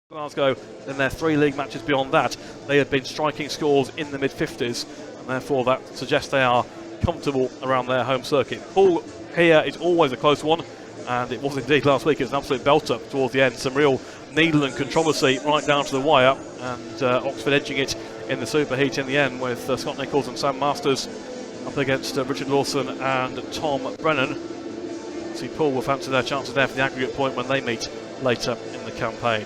Glasgow in their 3 league matches beyond that, they had been striking scores in the mid-50s, and therefore that suggests they are comfortable around their home circuit. Pool here is always a close one, and it was indeed last week. It was an absolute belter towards the end. Some real needle and controversy right down to the wire, and Oxford edging it in the superheat in the end with Scott Nicholls and Sam Masters up against Richard Lawson and Tom Brennan. See, Pool will fancy their chances there for the aggregate point when they meet later in the campaign.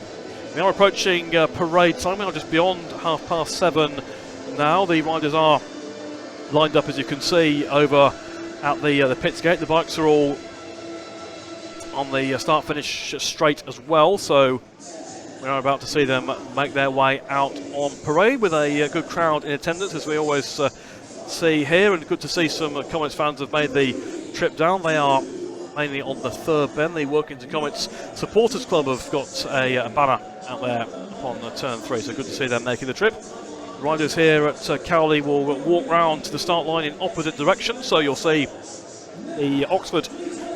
We are approaching parade time. We are just beyond 7:30 now. The riders are lined up, as you can see, over at the pits gate. The bikes are all on the start-finish straight as well, so we are about to see them make their way out on parade with a good crowd in attendance, as we always see here, and good to see some Comets fans have made the trip down. They are mainly on the third bend. The Workington Comets Supporters Club have got a banner out there upon turn 3, so good to see them making the trip. The riders here at Cowley will walk round to the start line in opposite directions, so you'll see the Oxford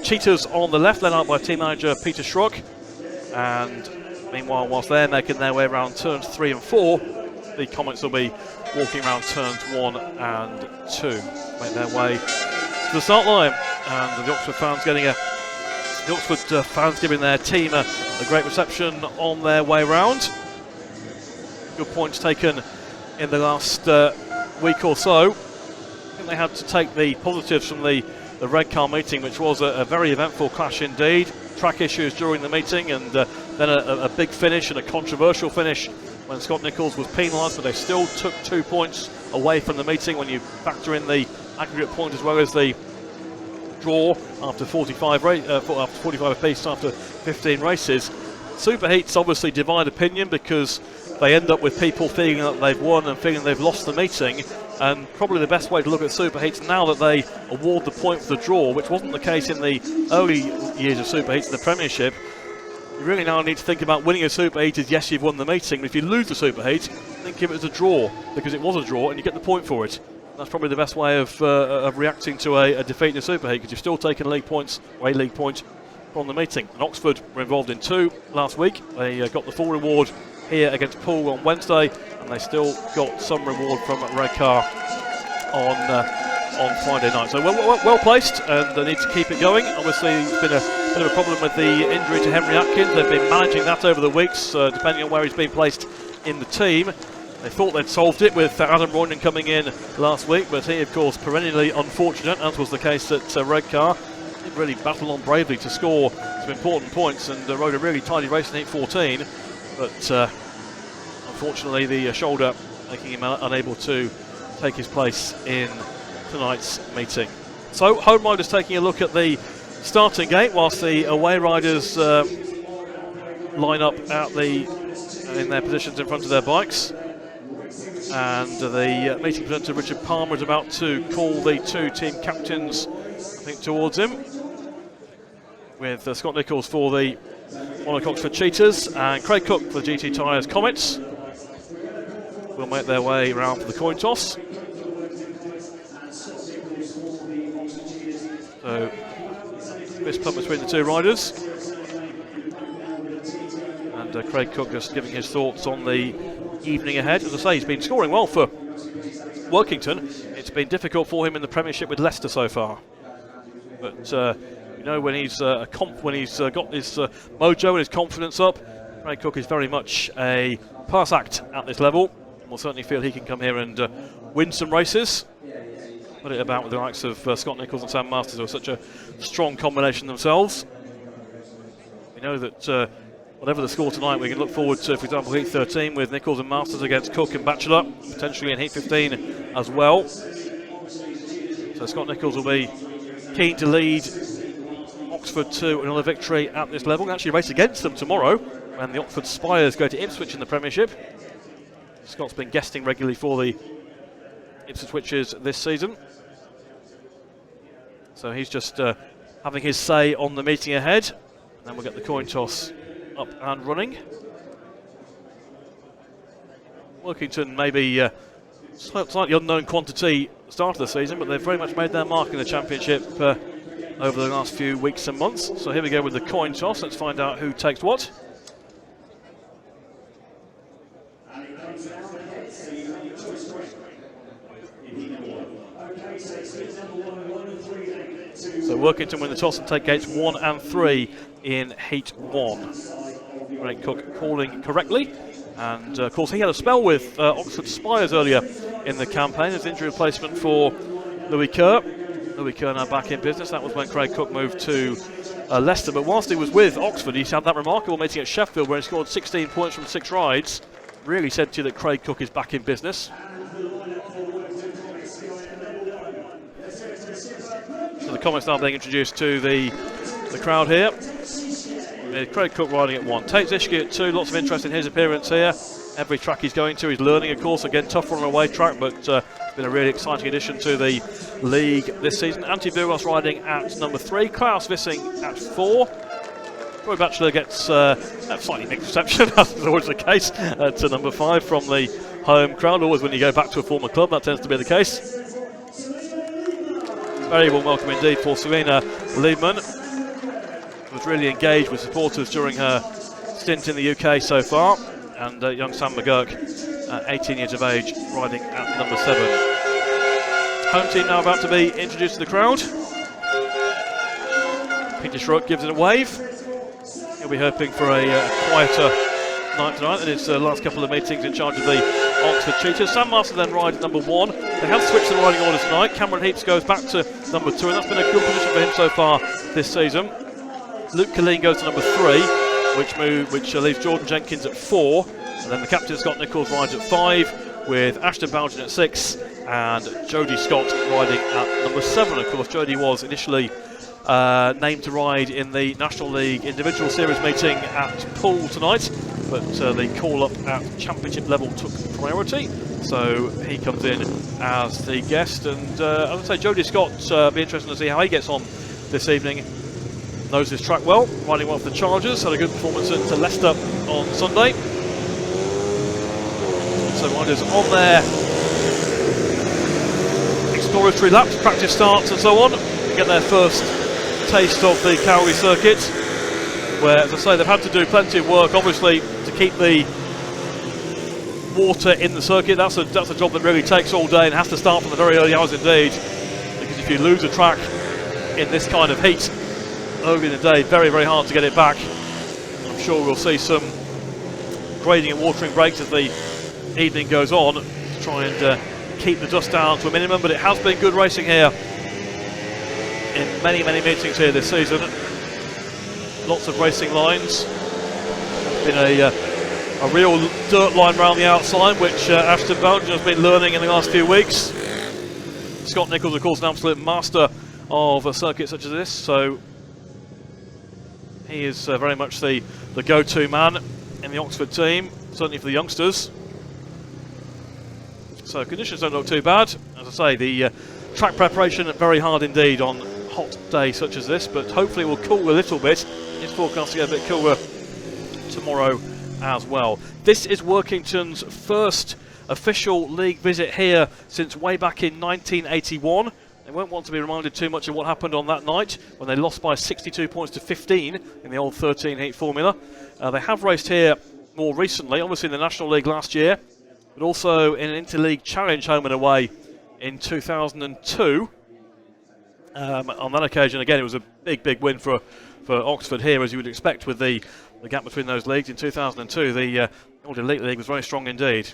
Cheetahs on the left, led out by team manager Peter Schroeck, and meanwhile, whilst they're making their way around turns 3 and 4, the Comets will be walking around turns 1 and 2, make their way to the start line, and the Oxford fans giving their team a great reception on their way round. Good points taken in the last week or so. I think they had to take the positives from the red car meeting, which was a very eventful clash indeed. Track issues during the meeting, and then a big finish and a controversial finish when Scott Nicholls was penalised, but they still took 2 points away from the meeting when you factor in the aggregate point as well as the draw after 45 apiece after 15 races. Superheats obviously divide opinion, because they end up with people feeling that they've won and feeling they've lost the meeting, and probably the best way to look at superheats now that they award the point for the draw, which wasn't the case in the early years of superheats in the Premiership. You really now need to think about winning a superheat as yes, you've won the meeting, but if you lose the superheat, think of it as a draw, because it was a draw and you get the point for it. That's probably the best way of reacting to a defeat in a superheat, because you've still taken league points, or a league point from the meeting. And Oxford were involved in 2 last week. They got the full reward here against Poole on Wednesday, and they still got some reward from Red Car on Friday night. So well placed, and they need to keep it going. Obviously, it's been a bit of a problem with the injury to Henry Atkins. They've been managing that over the weeks, depending on where he's been placed in the team. They thought they'd solved it with Adam Royden coming in last week, but he, of course, perennially unfortunate, as was the case at Red Car. He really battled on bravely to score some important points and rode a really tidy race in heat 14, but unfortunately the shoulder making him unable to take his place in tonight's meeting. So, home riders taking a look at the starting gate, whilst the away riders line up in their positions in front of their bikes. And the meeting presenter Richard Palmer is about to call the 2 team captains, I think, towards him, with Scott Nicholls for the Monarch Oxford Cheetahs and Craig Cook for the GT Tyres Comets. Will make their way around for the coin toss. So, fist pump between the 2 riders, and Craig Cook just giving his thoughts on the evening ahead. As I say, he's been scoring well for Workington. It's been difficult for him in the Premiership with Leicester so far, but when he's got his mojo and his confidence up, Craig Cook is very much a pass act at this level, and we'll certainly feel he can come here and win some races. Put it about with the likes of Scott Nicholls and Sam Masters, who are such a strong combination themselves. We know that whatever the score tonight, we can look forward to, for example, Heat 13 with Nicholls and Masters against Cook and Batchelor, potentially in Heat 15 as well. So Scott Nicholls will be keen to lead Oxford to another victory at this level, and actually race against them tomorrow when the Oxford Spires go to Ipswich in the Premiership. Scott's been guesting regularly for the Ipswich Witches this season. So he's just having his say on the meeting ahead, and then we'll get the coin toss up and running. Workington maybe slightly unknown quantity at the start of the season, but they've very much made their mark in the Championship over the last few weeks and months. So here we go with the coin toss. Let's find out who takes what. So Workington win the toss and take gates 1 and 3 in Heat 1. Craig Cook calling correctly. And of course he had a spell with Oxford Spires earlier in the campaign as injury replacement for Louis Kerr. Louis Kerr now back in business. That was when Craig Cook moved to Leicester. But whilst he was with Oxford, he's had that remarkable meeting at Sheffield where he scored 16 points from 6 rides. Really said to you that Craig Cook is back in business. So the Comets now being introduced to the crowd here. Craig Cook riding at 1. Tate ZISCHKE at 2. Lots of interest in his appearance here. Every track he's going to, he's learning, of course. Again, tough on an away track, but been a really exciting addition to the league this season. Antti VUOLAS riding at number 3. Claus VISSING at 4. Rowe Batchelor gets a slightly mixed reception, as is always the case, to number 5 from the home crowd. Always when you go back to a former club, that tends to be the case. Very warm welcome indeed for Celina LIEBMANN, who was really engaged with supporters during her stint in the UK so far. And young Sam McGURK, 18 years of age, riding at number 7. Home team now about to be introduced to the crowd. Peter Schroeck gives it a wave. He'll be hoping for a quieter night tonight than his last couple of meetings in charge of the Oxford Cheetahs. Sam Marston then rides number 1. They have switched the riding order tonight. Cameron Heeps goes back to number 2, and that's been a good position for him so far this season. Luke Killeen goes to number 3, which leaves Jordan Jenkins at 4. And then the captain, Scott Nicholls, rides at 5, with Ashton BOUGHEN at 6, and Jody SCOTT riding at number 7. Of course, Jody was initially named to ride in the National League Individual Series meeting at Poole tonight, but the call-up at Championship level took priority, so he comes in as the guest. And as I say, Jody SCOTT, be interesting to see how he gets on this evening. Knows his track well, riding well for the Chargers, had a good performance at Leicester on Sunday. So riders on their exploratory laps, practice starts and so on, get their first taste of the Cowley circuit, where, as I say, they've had to do plenty of work, obviously, to keep the water in the circuit. That's a job that really takes all day and has to start from the very early hours indeed, because if you lose a track in this kind of heat early in the day, very, very hard to get it back. I'm sure we'll see some grading and watering breaks as the evening goes on to try and keep the dust down to a minimum, but it has been good racing here in many, many meetings here this season. Lots of racing lines. Been a real dirt line around the outside, which Ashton BOUGHEN has been learning in the last few weeks. Scott Nicholls, of course, an absolute master of a circuit such as this, so he is very much the go-to man in the Oxford team, certainly for the youngsters. So conditions don't look too bad. As I say, the track preparation very hard indeed on a hot day such as this, but hopefully it will cool a little bit. It's forecast to get a bit cooler tomorrow as well. This is Workington's first official league visit here since way back in 1981. They won't want to be reminded too much of what happened on that night when they lost by 62 points to 15 in the old 13 heat formula. They have raced here more recently, obviously in the National League last year, but also in an Interleague Challenge home and away in 2002. On that occasion, again, it was a big win for Oxford here, as you would expect with the gap between those leagues. In 2002, the Old Elite League was very strong indeed.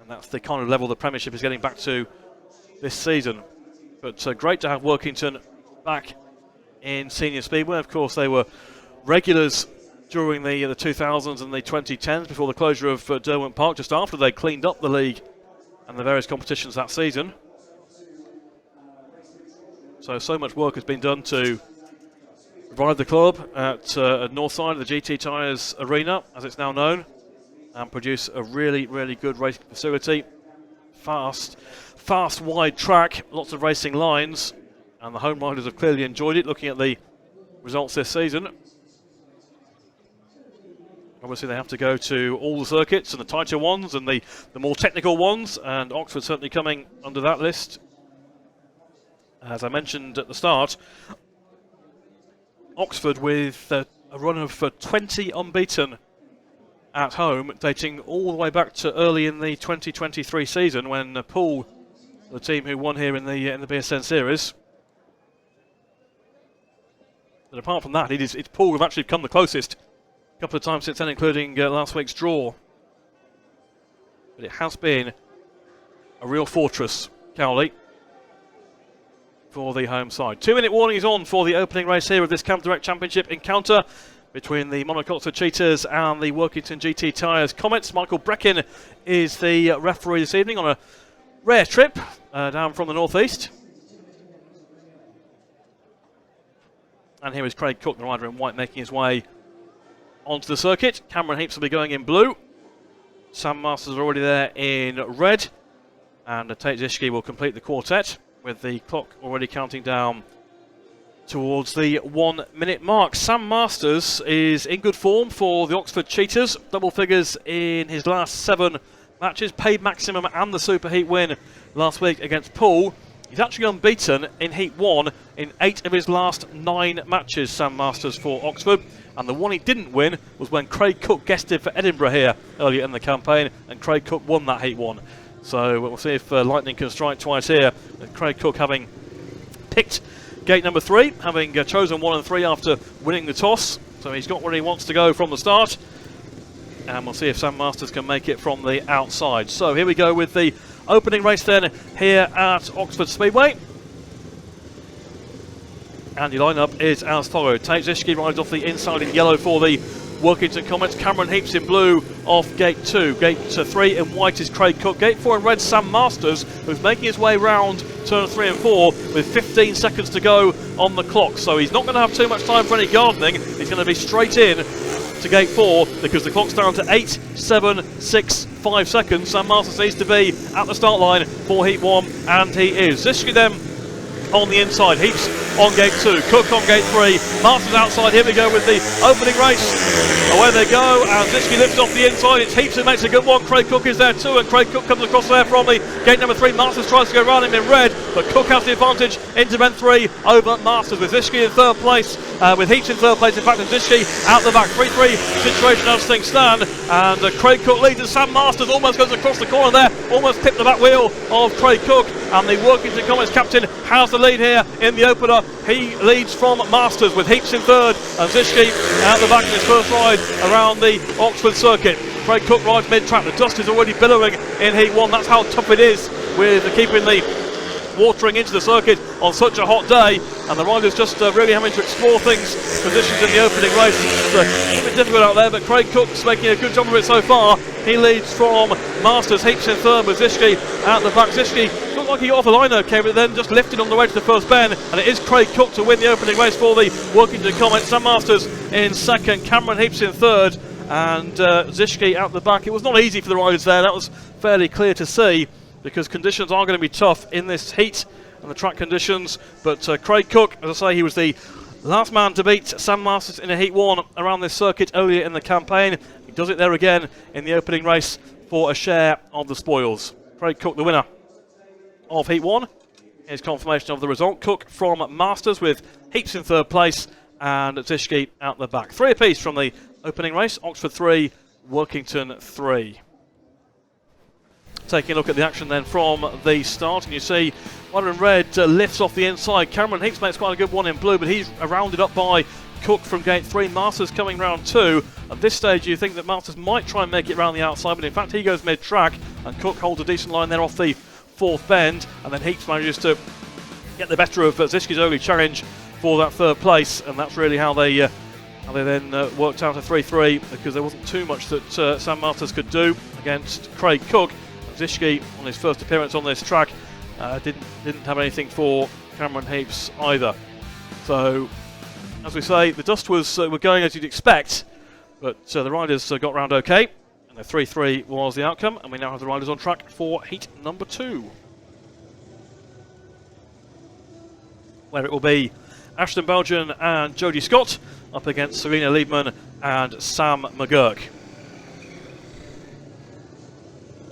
And that's the kind of level the Premiership is getting back to this season. But great to have Workington back in Senior Speedway. Of course, they were regulars during the 2000s and the 2010s before the closure of Derwent Park, just after they cleaned up the league and the various competitions that season. So much work has been done to revive the club at Northside of the GT Tyres Arena, as it's now known, and produce a really good racing facility. Fast, wide track, lots of racing lines, and the home riders have clearly enjoyed it, looking at the results this season. Obviously they have to go to all the circuits and the tighter ones and the more technical ones, and Oxford certainly coming under that list. As I mentioned at the start, Oxford with a run of 20 unbeaten at home, dating all the way back to early in the 2023 season when Poole, the team who won here in the BSN series. But apart from that, it's Poole who've actually come the closest a couple of times since then, including last week's draw. But it has been a real fortress, Cowley, for the home side. 2-minute warning is on for the opening race here of this Camp Direct Championship encounter between the Oxford Cheetahs and the Workington GT Tyres Comets. Michael BRECKON is the referee this evening on a rare trip down from the northeast. And here is Craig Cook, the rider in white, making his way onto the circuit. Cameron Heeps will be going in blue. Sam Masters are already there in red. And Tate ZISCHKE will complete the quartet with the clock already counting down towards the 1 minute mark. Sam Masters is in good form for the Oxford Cheetahs. Double figures in his last 7 matches. Paid maximum and the Super Heat win last week against Poole. He's actually unbeaten in Heat 1 in 8 of his last 9 matches, Sam Masters for Oxford. And the one he didn't win was when Craig Cook guested for Edinburgh here earlier in the campaign, and Craig Cook won that Heat 1. So we'll see if lightning can strike twice here. Craig Cook having picked gate number 3, having chosen 1 and 3 after winning the toss. So he's got where he wants to go from the start. And we'll see if Sam Masters can make it from the outside. So here we go with the opening race then here at Oxford Speedway. And the lineup is as follows. Tate ZISCHKE rides off the inside in yellow for the Workington Comets. Cameron Heeps in blue off gate 2. Gate 3 in white is Craig Cook. Gate 4 in red, Sam Masters, who's making his way round turn 3 and 4 with 15 seconds to go on the clock. So he's not going to have too much time for any gardening. He's going to be straight in to gate 4 because the clock's down to 8, 7, 6, 5 seconds. Sam Masters needs to be at the start line for Heat 1, and he is. ZISCHKE then on the inside. Heeps on gate 2. Cook on gate 3. Masters outside. Here we go with the opening race. Away they go, and ZISCHKE lifts off the inside. It's Heeps who makes a good one. Craig Cook is there too, and Craig Cook comes across there from the gate number 3. Masters tries to go around him in red, but Cook has the advantage into bend 3 over Masters, with ZISCHKE in third place, with Heeps in third place, in fact, and ZISCHKE out the back. 3-3 situation as things stand, and Craig Cook leads, and Sam Masters almost goes across the corner there, almost tipped the back wheel of Craig Cook, and the Workington Comets captain has the lead here in the opener. He leads from Masters with Heeps in third, and ZISCHKE out the back in his first ride around the Oxford circuit. Craig Cook rides mid-track. The dust is already billowing in Heat 1. That's how tough it is with keeping the watering into the circuit on such a hot day, and the riders just really having to explore things, positions in the opening race. It's a bit difficult out there, but Craig Cook's making a good job of it so far. He leads from Masters. Heeps in third with ZISCHKE out the back. ZISCHKE looked like he got off the line okay, but then just lifted on the way to the first bend, and it is Craig Cook to win the opening race for the Workington Comets. Sam Masters in second, Cameron Heeps in third, and ZISCHKE out the back. It was not easy for the riders there. That was fairly clear to see, because conditions are going to be tough in this heat and the track conditions. But Craig Cook, as I say, he was the last man to beat Sam Masters in a Heat 1 around this circuit earlier in the campaign. He does it there again in the opening race for a share of the spoils. Craig Cook, the winner of Heat 1. Here's confirmation of the result. Cook from Masters with Heeps in third place and ZISCHKE out the back. 3 apiece from the opening race. Oxford 3, Workington 3. Taking a look at the action then from the start, and you see rider in red lifts off the inside. Cameron Heeps makes quite a good one in blue, but he's rounded up by Cook from gate 3. Masters coming round 2. At this stage you think that Masters might try and make it round the outside, but in fact he goes mid-track, and Cook holds a decent line there off the 4th bend, and then Heeps manages to get the better of ZISCHKE's early challenge for that 3rd place, and that's really how they then worked out a 3-3, because there wasn't too much that Sam Masters could do against Craig Cook. ZISCHKE, on his first appearance on this track, didn't have anything for Cameron Heeps either. So, as we say, the dust was were going as you'd expect, but the riders got round okay, and the 3-3 was the outcome, and we now have the riders on track for heat number 2, where it will be Ashton BOUGHEN and Jody SCOTT up against Celina LIEBMANN and Sam McGURK.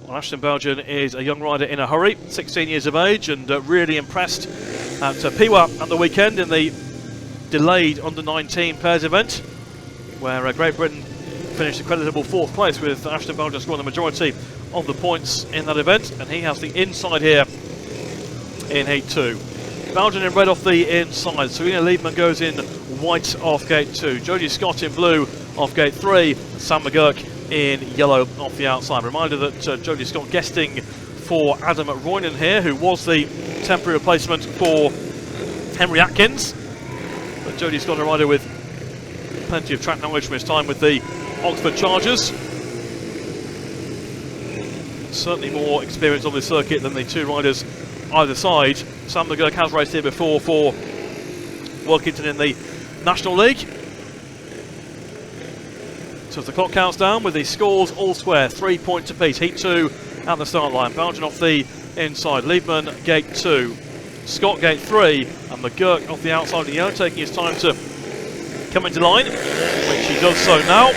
Well, Ashton BOUGHEN is a young rider in a hurry, 16 years of age, and really impressed at Piwa at the weekend in the delayed under-19 pairs event, where Great Britain finished a creditable 4th place, with Ashton BOUGHEN scoring the majority of the points in that event, and he has the inside here in Heat 2. BOUGHEN in red off the inside, Celina LIEBMANN goes in white off gate 2, Jody SCOTT in blue off gate 3, and Sam McGURK in yellow off the outside. Reminder that Jody SCOTT guesting for Adam Roynan here, who was the temporary replacement for Henry Atkins. But Jody SCOTT, a rider with plenty of track knowledge from his time with the Oxford Chargers. Certainly more experience on this circuit than the two riders either side. Sam McGURK has raced here before for Workington in the National League. So as the clock counts down with the scores all square, 3 points apiece. Heat 2 at the start line. BOUGHEN off the inside, LIEBMANN gate 2, Scott gate 3, and McGURK off the outside of the yellow, taking his time to come into line, which he does so now.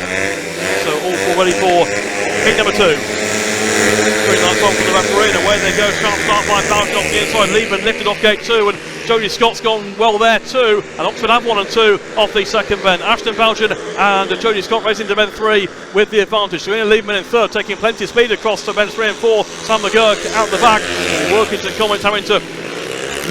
So all four ready for heat number 2. Very nice one from the referee, and away they go. Sharp start by BOUGHEN off the inside. LIEBMANN lifted off gate 2, and Jody SCOTT's gone well there too. And Oxford have 1 and 2 off the second bend. Ashton BOUGHEN and Jody SCOTT racing to bend 3 with the advantage. Celina LIEBMANN in third, taking plenty of speed across to bend 3 and 4. Sam McGURK out the back. Workington Comets having to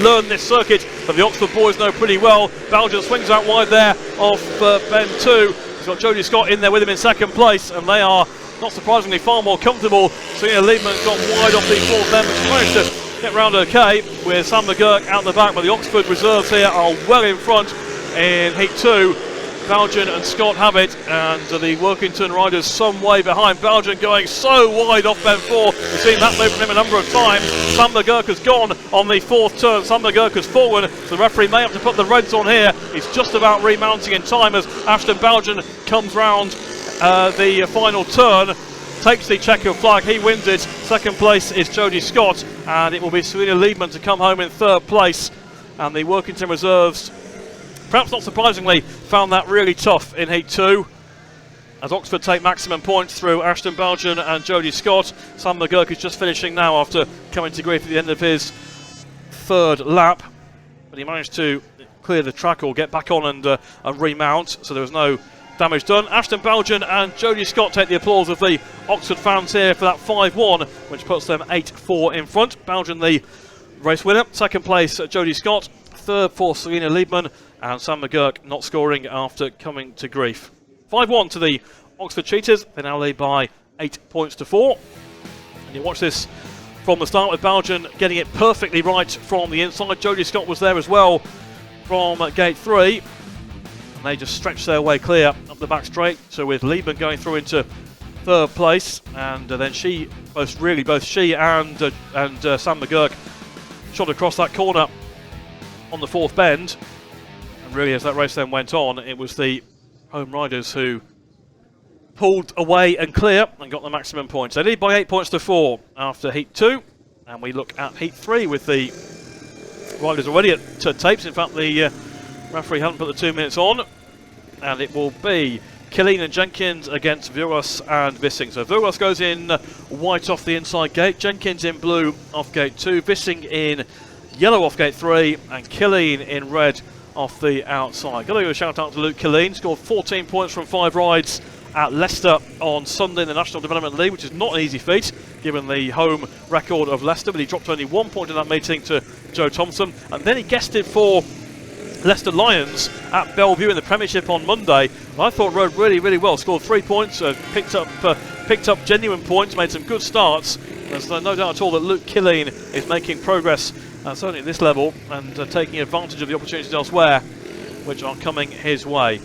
learn this circuit, but the Oxford boys know pretty well. BOUGHEN swings out wide there off bend 2. He's got Jody SCOTT in there with him in second place, and they are, not surprisingly, far more comfortable. Celina LIEBMANN's gone wide off the fourth bend, but she's managed to get round okay with Sam McGURK out the back, but the Oxford reserves here are well in front in Heat 2. BOUGHEN and Scott have it, and the Workington riders some way behind. BOUGHEN going so wide off bend 4. We've seen that move from him a number of times. Sam McGURK has gone on the fourth turn. Sam McGURK has fallen, so the referee may have to put the reds on here. He's just about remounting in time as Ashton BOUGHEN comes round the final turn. Takes the checkered flag, he wins it. Second place is Jody SCOTT, and it will be Celina LIEBMANN to come home in third place. And the Workington reserves, perhaps not surprisingly, found that really tough in Heat 2. As Oxford take maximum points through Ashton BOUGHEN and Jody SCOTT. Sam McGURK is just finishing now after coming to grief at the end of his third lap. But he managed to clear the track or get back on and remount, so there was no damage done. Ashton BOUGHEN and Jody SCOTT take the applause of the Oxford fans here for that 5-1, which puts them 8-4 in front. BOUGHEN the race winner. Second place Jody SCOTT. Third for Celina LIEBMANN, and Sam McGURK not scoring after coming to grief. 5-1 to the Oxford Cheetahs. They now lead by 8 points to 4. And you watch this from the start with BOUGHEN getting it perfectly right from the inside. Jody SCOTT was there as well from gate 3. And they just stretched their way clear up the back straight. So with LIEBMANN going through into third place, and then both she and Sam McGURK shot across that corner on the fourth bend. And really, as that race then went on, it was the home riders who pulled away and clear and got the maximum points. They lead by 8 points to 4 after Heat 2, and we look at Heat 3 with the riders already at tapes. In fact, the referee hasn't put the 2 minutes on, and it will be Killeen and Jenkins against VUOLAS and VISSING. So VUOLAS goes in white off the inside gate, Jenkins in blue off gate 2, VISSING in yellow off gate 3, and Killeen in red off the outside. Got to give a shout out to Luke Killeen, scored 14 points from 5 rides at Leicester on Sunday in the National Development League, which is not an easy feat given the home record of Leicester, but he dropped only 1 point in that meeting to Joe Thompson, and then he guested for Leicester Lions at Bellevue in the Premiership on Monday. I thought rode really well, scored 3 points, picked up genuine points, made some good starts. There's no doubt at all that Luke Killeen is making progress, certainly at this level, and taking advantage of the opportunities elsewhere which are coming his way.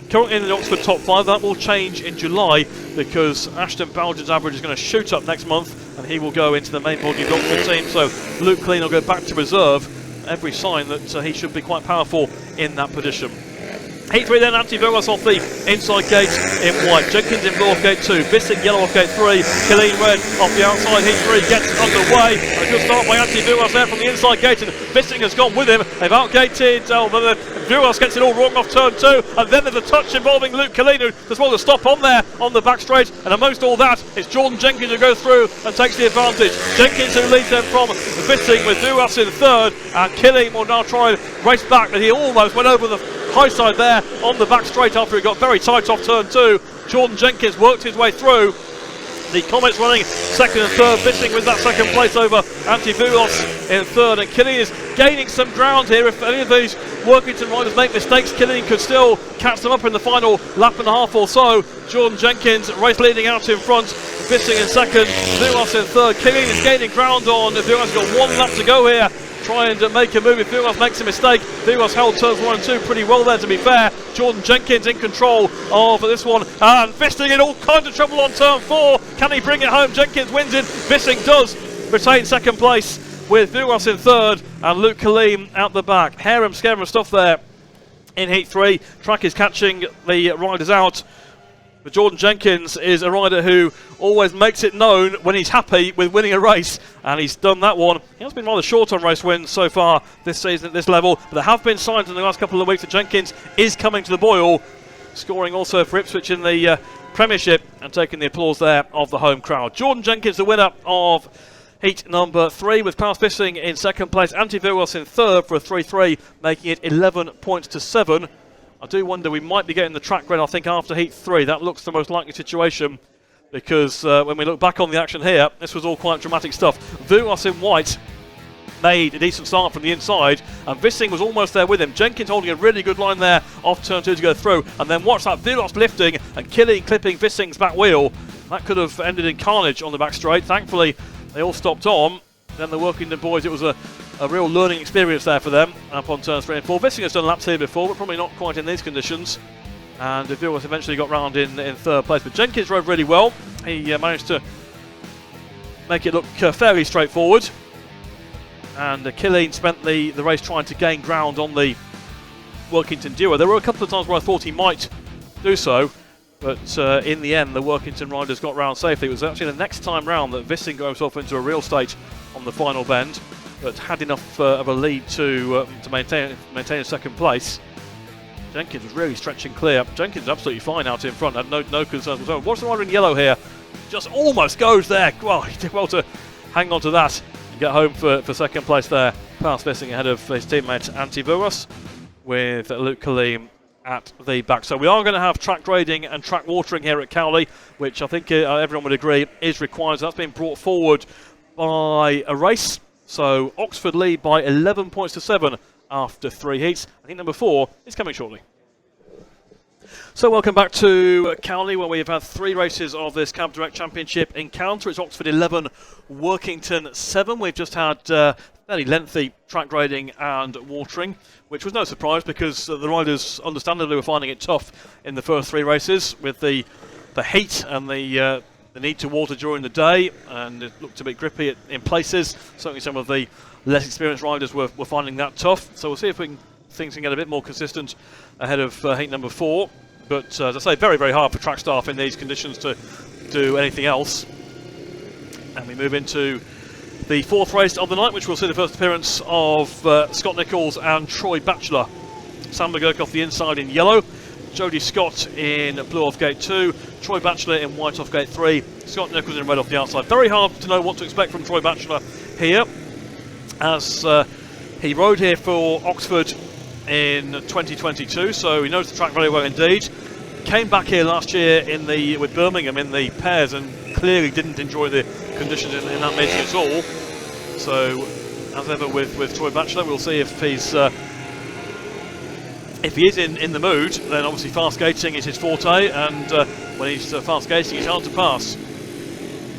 Currently in the Oxford top 5, that will change in July because Ashton BOUGHEN's average is going to shoot up next month and he will go into the main body of the Oxford team, so Luke Killeen will go back to reserve. Every sign that he should be quite powerful in that position. Heat 3 then, Antti VUOLAS off the inside gate in white, Jenkins in blue off gate 2, VISSING yellow off gate 3, Killeen red off the outside. Heat 3 gets underway. A good start by Antti VUOLAS there from the inside gate, and VISSING has gone with him. They've outgated, VUOLAS gets it all wrong off turn 2, and then there's a touch involving Luke Killeen, who just wants to stop on there on the back straight, and amongst all that, it's Jordan Jenkins who goes through and takes the advantage. Jenkins who leads them from VISSING with VUOLAS in third, and Killeen will now try and race back, but he almost went over the high side there on the back straight after he got very tight off turn 2, Jordan Jenkins worked his way through. The Comets running second and third, Vissing with that second place over Antti VUOLAS in third, and Killeen is gaining some ground here. If any of these Workington riders make mistakes, Killeen could still catch them up in the final lap and a half or so. Jordan Jenkins, race leading out in front, Vissing in second, VUOLAS in third. Killeen is gaining ground on VUOLAS. Got one lap to go here. Try and make a move if VUOLAS makes a mistake. VUOLAS held turns 1 and 2 pretty well there, to be fair. Jordan Jenkins in control of this one, and Vissing in all kinds of trouble on turn 4. Can he bring it home? Jenkins wins it. Vissing does retain second place with VUOLAS in third and Luke Killeen out the back. Harem-scarum stuff there in Heat 3. Track is catching the riders out. But Jordan Jenkins is a rider who always makes it known when he's happy with winning a race, and he's done that one. He has been rather short on race wins so far this season at this level, but there have been signs in the last couple of weeks that Jenkins is coming to the boil, scoring also for Ipswich in the Premiership and taking the applause there of the home crowd. Jordan Jenkins, the winner of heat number 3, with Claus VISSING in second place, Antti VUOLAS in third for a 3-3, making it 11 points to 7. I do wonder, we might be getting the track red, I think, after Heat 3. That looks the most likely situation, because when we look back on the action here, this was all quite dramatic stuff. VUOLAS in white made a decent start from the inside, and Vissing was almost there with him. Jenkins holding a really good line there off turn 2 to go through, and then watch that, VUOLAS lifting and Killeen clipping Vissing's back wheel. That could have ended in carnage on the back straight. Thankfully, they all stopped on. Then the Workington boys, it was a real learning experience there for them up on turns 3 and 4. Vissing has done laps here before, but probably not quite in these conditions. And VUOLAS eventually got round in third place. But Jenkins rode really well. He managed to make it look fairly straightforward. And Killeen spent the race trying to gain ground on the Workington duo. There were a couple of times where I thought he might do so, but in the end the Workington riders got round safely. It was actually the next time round that Vissing got himself into a real state on the final bend, but had enough of a lead to maintain a second place. Jenkins was really stretching clear. Jenkins is absolutely fine out in front, had no concerns whatsoever. Watch the rider in yellow here, just almost goes there. Well, he did well to hang on to that and get home for second place there. Claus VISSING ahead of his teammate Antti VUOLAS, with Luke Killeen at the back. So we are going to have track grading and track watering here at Cowley, which I think everyone would agree is required. So that's been brought forward by a race. So Oxford lead by 11 points to 7 after 3 heats. I think number 4 is coming shortly. So welcome back to Cowley, where we have had 3 races of this Cab Direct Championship encounter. It's Oxford 11, Workington 7. We've just had fairly lengthy track grading and watering, which was no surprise because the riders understandably were finding it tough in the first 3 races with the heat and the need to water during the day, and it looked a bit grippy in places. Certainly some of the less experienced riders were finding that tough. So we'll see if things can get a bit more consistent ahead of heat number 4. But as I say, very, very hard for track staff in these conditions to do anything else. And we move into the 4th race of the night, which will see the first appearance of Scott Nicholls and Troy Batchelor. Sam McGURK off the inside in yellow, Jody SCOTT in blue off gate 2, Troy Batchelor in white off gate 3, Scott Nicholls in red off the outside. Very hard to know what to expect from Troy Batchelor here, as he rode here for Oxford in 2022, so he knows the track very well indeed. Came back here last year with Birmingham in the pairs and clearly didn't enjoy the conditions in that meeting at all. So, as ever with Troy Batchelor, we'll see if he is in the mood. Then obviously fast skating is his forte, and when he's fast skating, he's hard to pass.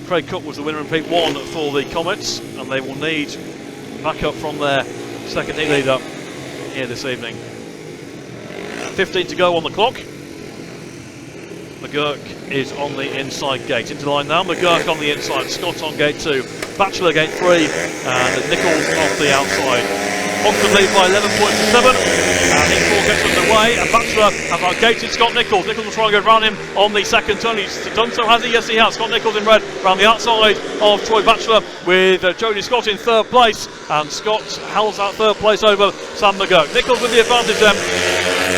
Craig Cook was the winner in Peak 1 for the Comets, and they will need backup from their second heat leader here this evening. 15 to go on the clock. McGURK is on the inside gate. Into line now, McGURK on the inside, Scott on gate 2, Batchelor gate 3, and Nicholls off the outside. Oxford lead by 11 points to 7, and Heat 4 gets underway, and Batchelor has outgated Scott Nicholls. Nicholls will try and go round him on the second turn. He's done so, has he? Yes, he has. Scott Nicholls in red round the outside of Troy Batchelor, with Jody SCOTT in 3rd place, and Scott howls out 3rd place over Sam McGURK. Nicholls with the advantage then.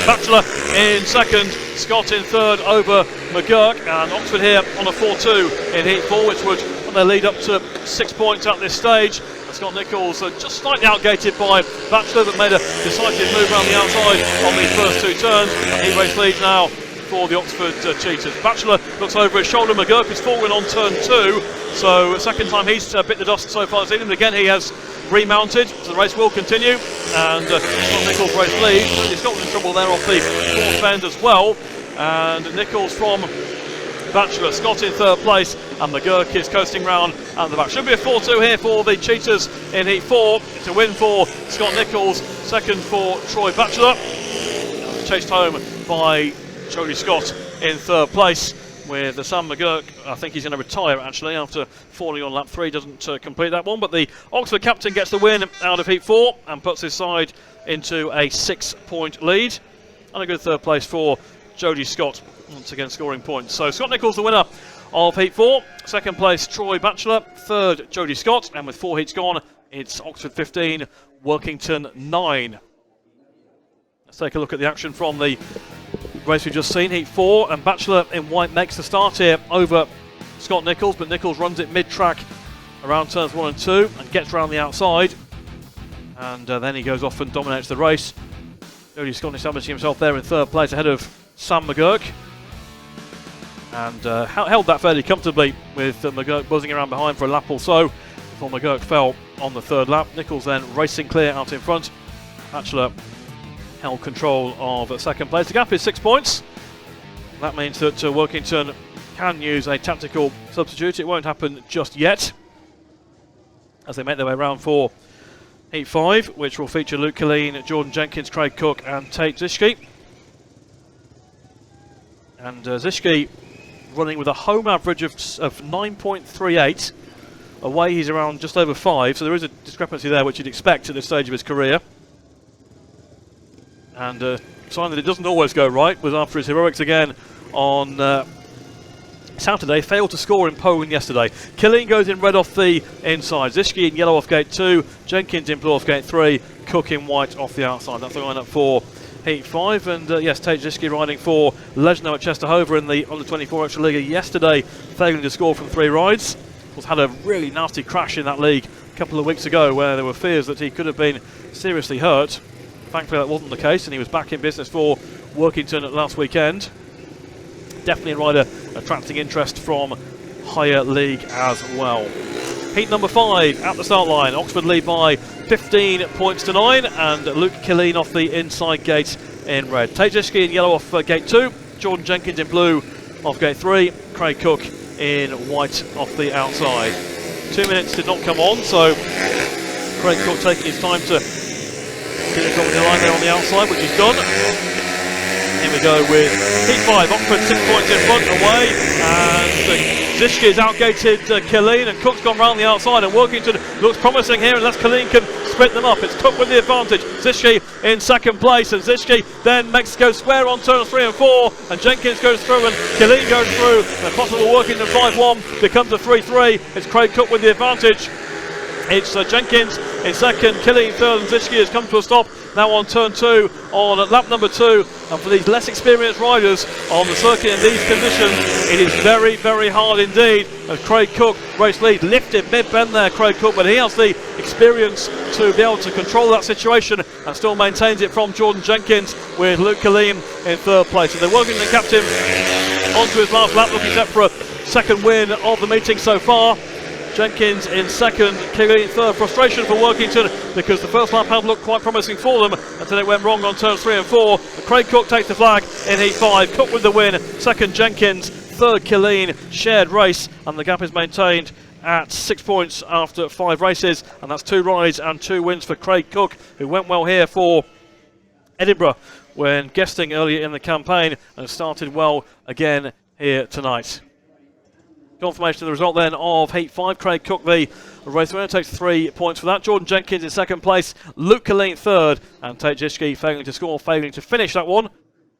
Batchelor in 2nd, Scott in 3rd over McGURK, and Oxford here on a 4-2 in Heat 4, which would put their lead up to 6 points at this stage. Scott Nicholls just slightly outgated by Batchelor, but made a decisive move around the outside on the first 2 turns. And he race leads now for the Oxford Cheetahs. Batchelor looks over his shoulder. McGURK has fallen on turn 2, so second time he's bit the dust so far this evening. Again, he has remounted, so the race will continue. And Nicholls race lead. He's got in trouble there off the fourth bend as well. And Nicholls from Batchelor, Scott in third place, and McGURK is coasting round at the back. Should be a 4-2 here for the Cheetahs in Heat 4. It's a win for Scott Nicholls, second for Troy Batchelor. Chased home by Jody SCOTT in third place, with Sam McGURK. I think he's going to retire actually after falling on lap 3, doesn't complete that one. But the Oxford captain gets the win out of Heat 4 and puts his side into a 6-point lead. And a good third place for Jody SCOTT, once again scoring points. So Scott Nicholls the winner of Heat 4, second place Troy Batchelor, third Jody SCOTT, and with 4 heats gone, it's Oxford 15, Workington 9. Let's take a look at the action from the race we've just seen, Heat 4, and Batchelor in white makes the start here over Scott Nicholls, but Nicholls runs it mid-track around turns 1 and 2 and gets round the outside, and then he goes off and dominates the race. Jody SCOTT establishing himself there in third place ahead of Sam McGURK, and held that fairly comfortably, with McGURK buzzing around behind for a lap or so before McGURK fell on the third lap. Nicholls then racing clear out in front. Batchelor held control of second place. The gap is 6 points. That means that Workington can use a tactical substitute. It won't happen just yet as they make their way around for Heat 5, which will feature Luke Killeen, Jordan Jenkins, Craig Cook and Tate ZISCHKE. And ZISCHKE running with a home average of 9.38. Away he's around just over 5, so there is a discrepancy there which you'd expect at this stage of his career. And a sign that it doesn't always go right was after his heroics again on Saturday. Failed to score in Poland yesterday. Killeen goes in red off the inside. ZISCHKE in yellow off gate 2. Jenkins in blue off gate 3. Cook in white off the outside. That's the lineup for Heat 5. And yes, Tate ZISCHKE riding for Lesno at Chester Hover in the under-24 Extra League yesterday, failing to score from 3 rides. Was had a really nasty crash in that league a couple of weeks ago where there were fears that he could have been seriously hurt. Thankfully that wasn't the case, and he was back in business for Workington last weekend. Definitely a rider attracting interest from higher league as well. Heat number 5 at the start line. Oxford lead by 15 points to 9, and Luke Killeen off the inside gate in red. Tate ZISCHKE in yellow off gate 2. Jordan Jenkins in blue off gate 3. Craig Cook in white off the outside. 2 minutes did not come on, so Craig Cook taking his time to get it over the line there on the outside, which he's done. Here we go with Heat 5, Oxford 6 points in front away, and ZISCHKE has outgated Killeen, and Cook's gone round the outside, and Workington looks promising here unless Killeen can split them up. It's Cook with the advantage. ZISCHKE in second place, and ZISCHKE then go square on turns 3 and 4, and Jenkins goes through and Killeen goes through, and a possible Workington 5-1 becomes a 3-3. It's Craig Cook with the advantage. It's Jenkins in second, Killeen third, and ZISCHKE has come to a stop now on turn 2 on lap number 2. And for these less experienced riders on the circuit in these conditions, it is very, very hard indeed. As Craig Cook, race lead, lifted mid-bend there, Craig Cook, but he has the experience to be able to control that situation and still maintains it from Jordan Jenkins, with Luke Killeen in third place. And they're working the captain onto his last lap, looking set for a second win of the meeting so far. Jenkins in second, Killeen third. Frustration for Workington because the first lap had looked quite promising for them until it went wrong on turns 3 and 4. But Craig Cook takes the flag in Heat 5. Cook with the win, second Jenkins, third Killeen. Shared race, and the gap is maintained at 6 points after 5 races, and that's 2 rides and 2 wins for Craig Cook, who went well here for Edinburgh when guesting earlier in the campaign and started well again here tonight. Confirmation of the result then of Heat 5. Craig Cook, the race winner, takes 3 points for that. Jordan Jenkins in second place, Luke Killeen third, and Tate ZISCHKE failing to score, failing to finish that one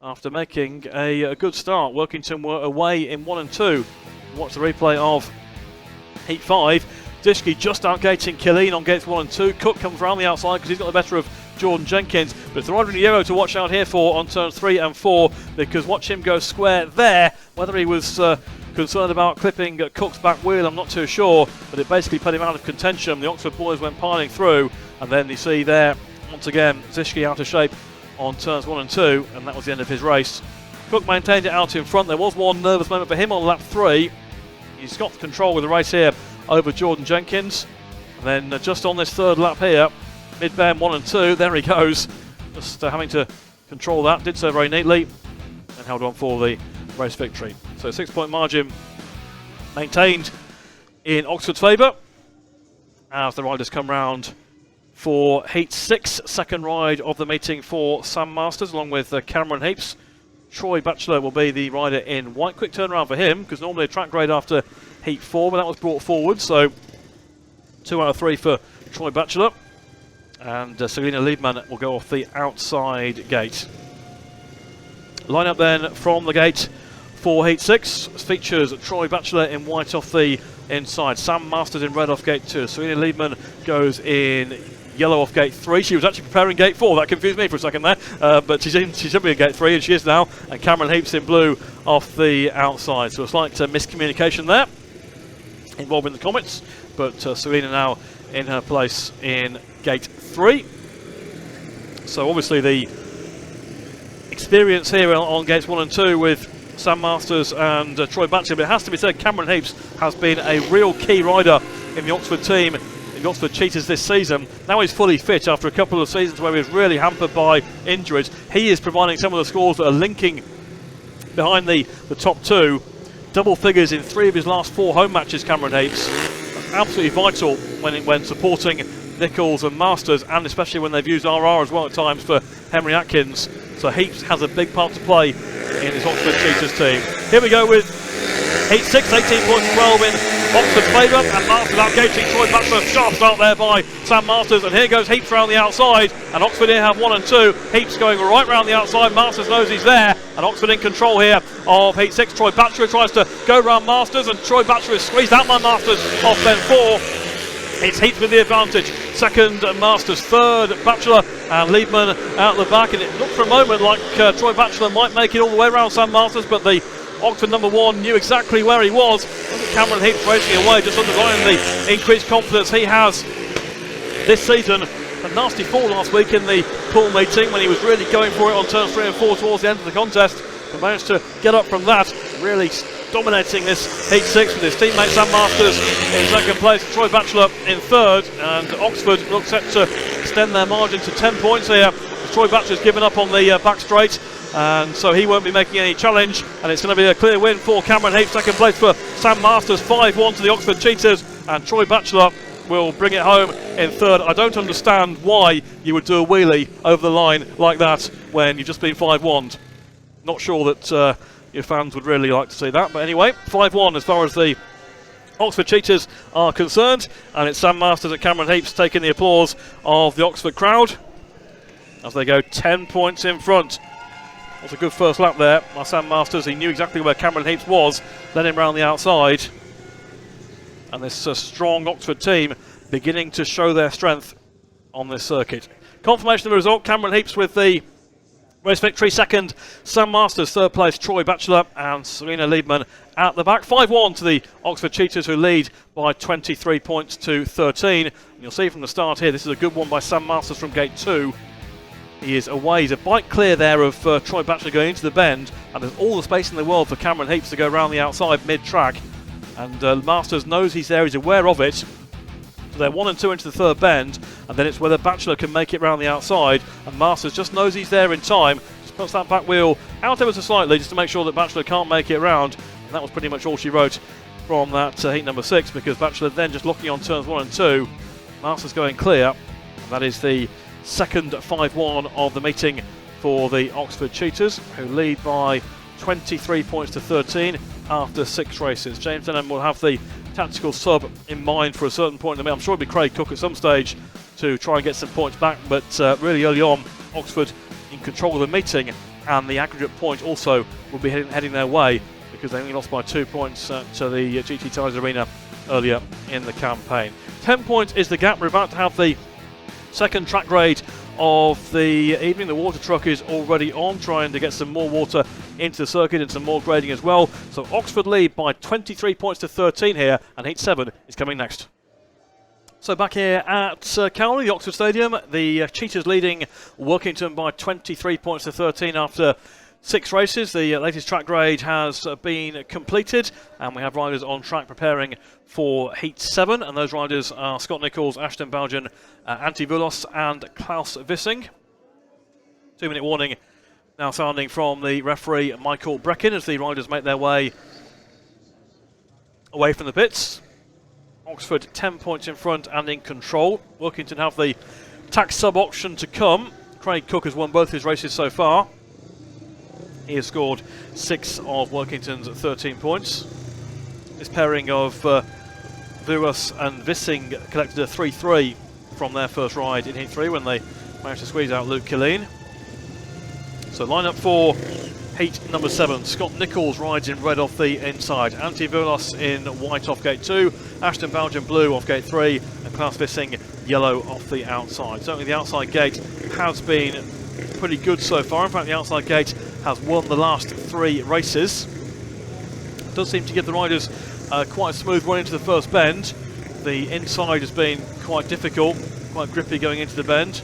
after making a good start. Workington were away in 1 and 2. Watch the replay of Heat 5. ZISCHKE just outgating Killeen on gates 1 and 2. Cook comes around the outside because he's got the better of Jordan Jenkins, but it's the rider in the yellow to watch out here for on turns 3 and 4, because watch him go square there. Whether he was concerned about clipping Cook's back wheel, I'm not too sure, but it basically put him out of contention. The Oxford boys went piling through, and then you see there once again ZISCHKE out of shape on turns 1 and 2, and that was the end of his race. Cook maintained it out in front. There was one nervous moment for him on lap 3. He's got control with the race here over Jordan Jenkins. And then just on this third lap here, mid-bend 1 and 2, there he goes. Just having to control that, did so very neatly, and held on for the race victory. So 6-point margin maintained in Oxford's favour as the riders come round for Heat 6, second ride of the meeting for Sam Masters, along with Cameron Heeps. Troy Batchelor will be the rider in white. Quick turnaround for him, because normally a track grade after Heat 4, but that was brought forward, so 2 out of 3 for Troy Batchelor. And Celina LIEBMANN will go off the outside gate. Line up then from the gate for Heat 6 features Troy Batchelor in white off the inside, Sam Masters in red off gate 2. Celina LIEBMANN goes in yellow off gate 3. She was actually preparing gate 4, that confused me for a second there, but she should be in gate 3, and she is now. And Cameron Heeps in blue off the outside, so a slight miscommunication there involving the Comets, but Celina now in her place in gate 3. So obviously the experience here on gates 1 and 2 with Sam Masters and Troy Batchelor, but it has to be said Cameron Heeps has been a real key rider in the Oxford team, in the Oxford Cheetahs this season. Now he's fully fit after a couple of seasons where he was really hampered by injuries. He is providing some of the scores that are linking behind the top 2. Double figures in 3 of his last 4 home matches, Cameron Heeps. That's absolutely vital when supporting Nicholls and Masters, and especially when they've used RR as well at times for Henry Atkins. So Heeps has a big part to play in this Oxford Cheetahs team. Here we go with Heat 6, 18 points 12 in Oxford's favour, and Masters outgating Troy Batchelor. Sharp start there by Sam Masters, and here goes Heeps round the outside, and Oxford here have 1 and 2. Heeps going right round the outside, Masters knows he's there, and Oxford in control here of Heat 6. Troy Batchelor tries to go round Masters, and Troy Batchelor is squeezed out by Masters off then 4. It's Heeps with the advantage. Second, Masters. Third, Batchelor, and Liebmann out the back. And it looked for a moment like Troy Batchelor might make it all the way around Sam Masters, but the Oxford number 1 knew exactly where he was. Cameron Heeps racing away, just underlining the increased confidence he has this season. A nasty fall last week in the pool meeting when he was really going for it on turns 3 and 4 towards the end of the contest. He managed to get up from that, really dominating this Heat 6 with his teammate Sam Masters in second place, Troy Batchelor in third, and Oxford look set to extend their margin to 10 points here. Troy Batchelor's given up on the back straight, and so he won't be making any challenge, and it's going to be a clear win for Cameron Heeps. Second place for Sam Masters, 5-1 to the Oxford Cheetahs, and Troy Batchelor will bring it home in third. I don't understand why you would do a wheelie over the line like that when you've just been 5-1'd. Not sure that your fans would really like to see that, but anyway, 5-1 as far as the Oxford Cheetahs are concerned, and it's Sam Masters and Cameron Heeps taking the applause of the Oxford crowd as they go 10 points in front. That's a good first lap there by Sam Masters. He knew exactly where Cameron Heeps was, led him round the outside, and this strong Oxford team beginning to show their strength on this circuit. Confirmation of the result, Cameron Heeps with the race victory. Second, Sam Masters. Third place, Troy Batchelor, and Celina LIEBMANN at the back. 5-1 to the Oxford Cheetahs, who lead by 23 points to 13. And you'll see from the start here, this is a good one by Sam Masters from gate 2. He is away. He's a bite clear there of Troy Batchelor going into the bend, and there's all the space in the world for Cameron Heeps to go around the outside mid-track. And Masters knows he's there, he's aware of it. So they're 1 and 2 into the third bend, and then it's whether Batchelor can make it round the outside, and Masters just knows he's there in time, just puts that back wheel out ever so slightly just to make sure that Batchelor can't make it round. And that was pretty much all she wrote from that heat number 6, because Batchelor then just locking on turns 1 and 2. Masters going clear, and that is the second 5-1 of the meeting for the Oxford Cheetahs, who lead by 23 points to 13 after 6 races. James Denham will have the tactical sub in mind for a certain point. I'm sure it'll be Craig Cook at some stage to try and get some points back, but really early on, Oxford in control of the meeting, and the aggregate point also will be heading their way, because they only lost by 2 points to the GT Tyres Arena earlier in the campaign. 10 points is the gap. We're about to have the second track grade of the evening. The water truck is already on, trying to get some more water into the circuit and some more grading as well. So Oxford lead by 23 points to 13 here, and Heat 7 is coming next. So back here at Cowley, the Oxford Stadium, the Cheetahs leading Workington by 23 points to 13 after 6 races. The latest track grade has been completed, and we have riders on track preparing for Heat 7, and those riders are Scott Nicholls, Ashton BOUGHEN, Antti VUOLAS and Claus VISSING. 2-minute warning now sounding from the referee Michael BRECKON as the riders make their way away from the pits. Oxford 10 points in front and in control. Workington have the tax sub option to come. Craig Cook has won both his races so far. He has scored 6 of Workington's 13 points. This pairing of VUOLAS and Vissing collected a 3-3 from their first ride in Heat 3 when they managed to squeeze out Luke Killeen. So line up for Heat number 7. Scott Nicholls rides in red off the inside. Antti VUOLAS in white off gate 2. Ashton BOUGHEN blue off gate 3. And Claus VISSING yellow off the outside. Certainly the outside gate has been pretty good so far. In fact, the outside gate has won the last 3 races. It does seem to give the riders quite a smooth run into the first bend. The inside has been quite difficult, quite grippy going into the bend.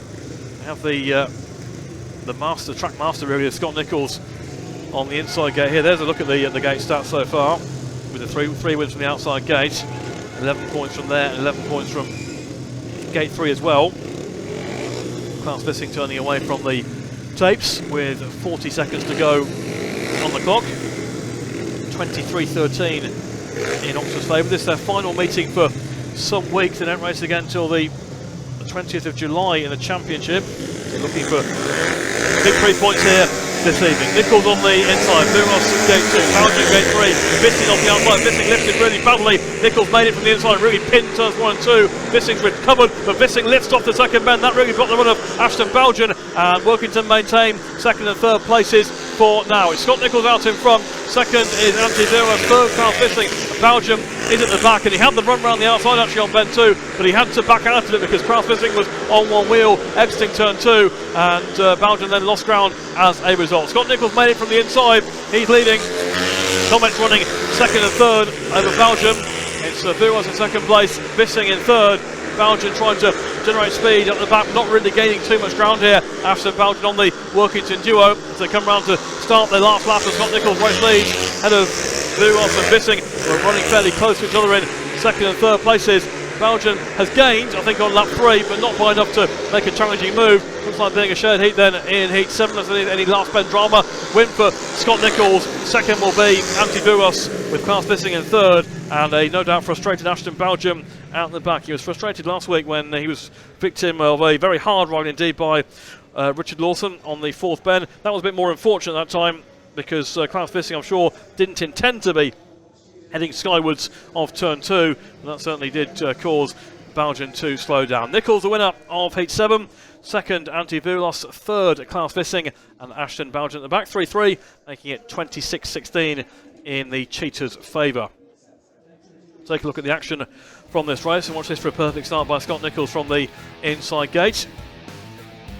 We have the track master really, Scott Nicholls on the inside gate here. There's a look at the gate stats so far, with the three wins from the outside gate, 11 points from there, and 11 points from gate 3 as well. Claus VISSING turning away from the tapes with 40 seconds to go on the clock. 23-13 in Oxford's favour. This is their final meeting for some weeks. They don't race again until the 20th of July in the Championship. So looking for big 3 points here this evening. Nicholls on the inside, VUOLAS gate 2, BOUGHEN gate 3, Vissing off the outside, Vissing lifted really badly. Nicholls made it from the inside, really pinned turns 1 and 2. Vissing's recovered, but Vissing lifts off the second bend. That really got the run of Ashton BOUGHEN, and Workington maintain second and third places for now. It's Scott Nicholls out in front, second is Antti VUOLAS, third Claus VISSING. BOUGHEN is at the back, and he had the run round the outside actually on bend 2, but he had to back out of it because Claus VISSING was on one wheel, exiting turn 2, and BOUGHEN then lost ground as a result. Scott Nicholls made it from the inside, he's leading. Comets running second and third over BOUGHEN. It's VUOLAS in second place, Vissing in third. BOUGHEN trying to generate speed up the back, not really gaining too much ground here. Ashton BOUGHEN on the Workington duo as they come round to start their last lap. Scott Nicholls race lead ahead of VUOLAS and Vissing. We're running fairly close to each other in second and third places. BOUGHEN has gained, I think, on lap 3, but not by enough to make a challenging move. Looks like being a shared heat then in Heat 7. There's any last bend drama. Win for Scott Nicholls. Second will be Antti VUOLAS with Claus VISSING in third, and a no doubt frustrated Ashton BOUGHEN out in the back. He was frustrated last week when he was victim of a very hard ride indeed by Richard Lawson on the 4th bend. That was a bit more unfortunate that time because Claus VISSING, I'm sure, didn't intend to be heading skywards off turn 2, and that certainly did cause BOUGHEN to slow down. Nicholls the winner of Heat 7, second Antti VUOLAS, third Claus VISSING, and Ashton BOUGHEN at the back, 3-3, making it 26-16 in the Cheetahs' favour. Take a look at the action from this race and watch this for a perfect start by Scott Nicholls from the inside gate.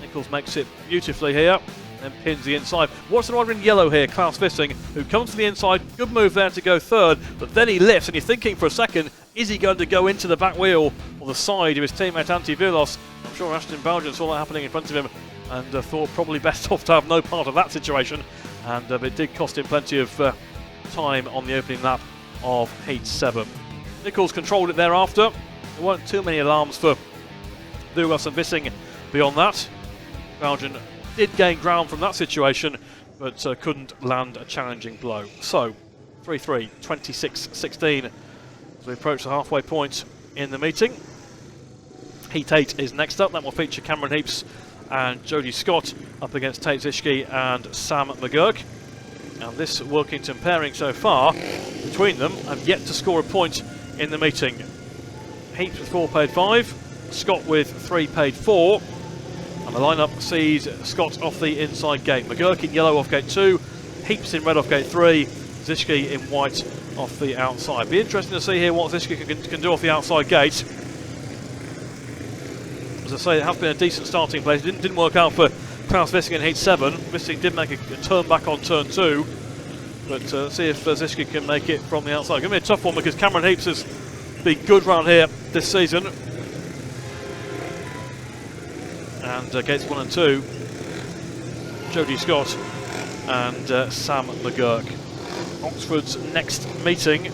Nicholls makes it beautifully here and pins the inside. What's the rider in yellow here? Claus VISSING, who comes to the inside. Good move there to go third, but then he lifts and you're thinking for a second, is he going to go into the back wheel or the side of his teammate Antti VUOLAS? I'm sure Ashton BOUGHEN saw that happening in front of him and thought probably best off to have no part of that situation, and it did cost him plenty of time on the opening lap of Heat 7. Nicholls controlled it thereafter. There weren't too many alarms for VUOLAS and Vissing beyond that. BOUGHEN did gain ground from that situation, but couldn't land a challenging blow. So, 3-3, 26-16 as we approach the halfway point in the meeting. Heat 8 is next up. That will feature Cameron Heeps and Jody SCOTT up against Tate ZISCHKE and Sam McGURK. And this Workington pairing so far, between them, have yet to score a point in the meeting. Heeps with 4 paid 5, Scott with 3 paid 4. And the lineup sees Scott off the inside gate, McGURK in yellow off gate 2, Heeps in red off gate 3, ZISCHKE in white off the outside. Be interesting to see here what ZISCHKE can do off the outside gate. As I say, it has been a decent starting place. It didn't work out for Claus VISSING in Heat 7. Vissing did make a turn back on turn 2, but see if ZISCHKE can make it from the outside. Going to be a tough one because Cameron Heeps has been good round here this season. And gates 1 and 2, Jody SCOTT and Sam McGURK. Oxford's next meeting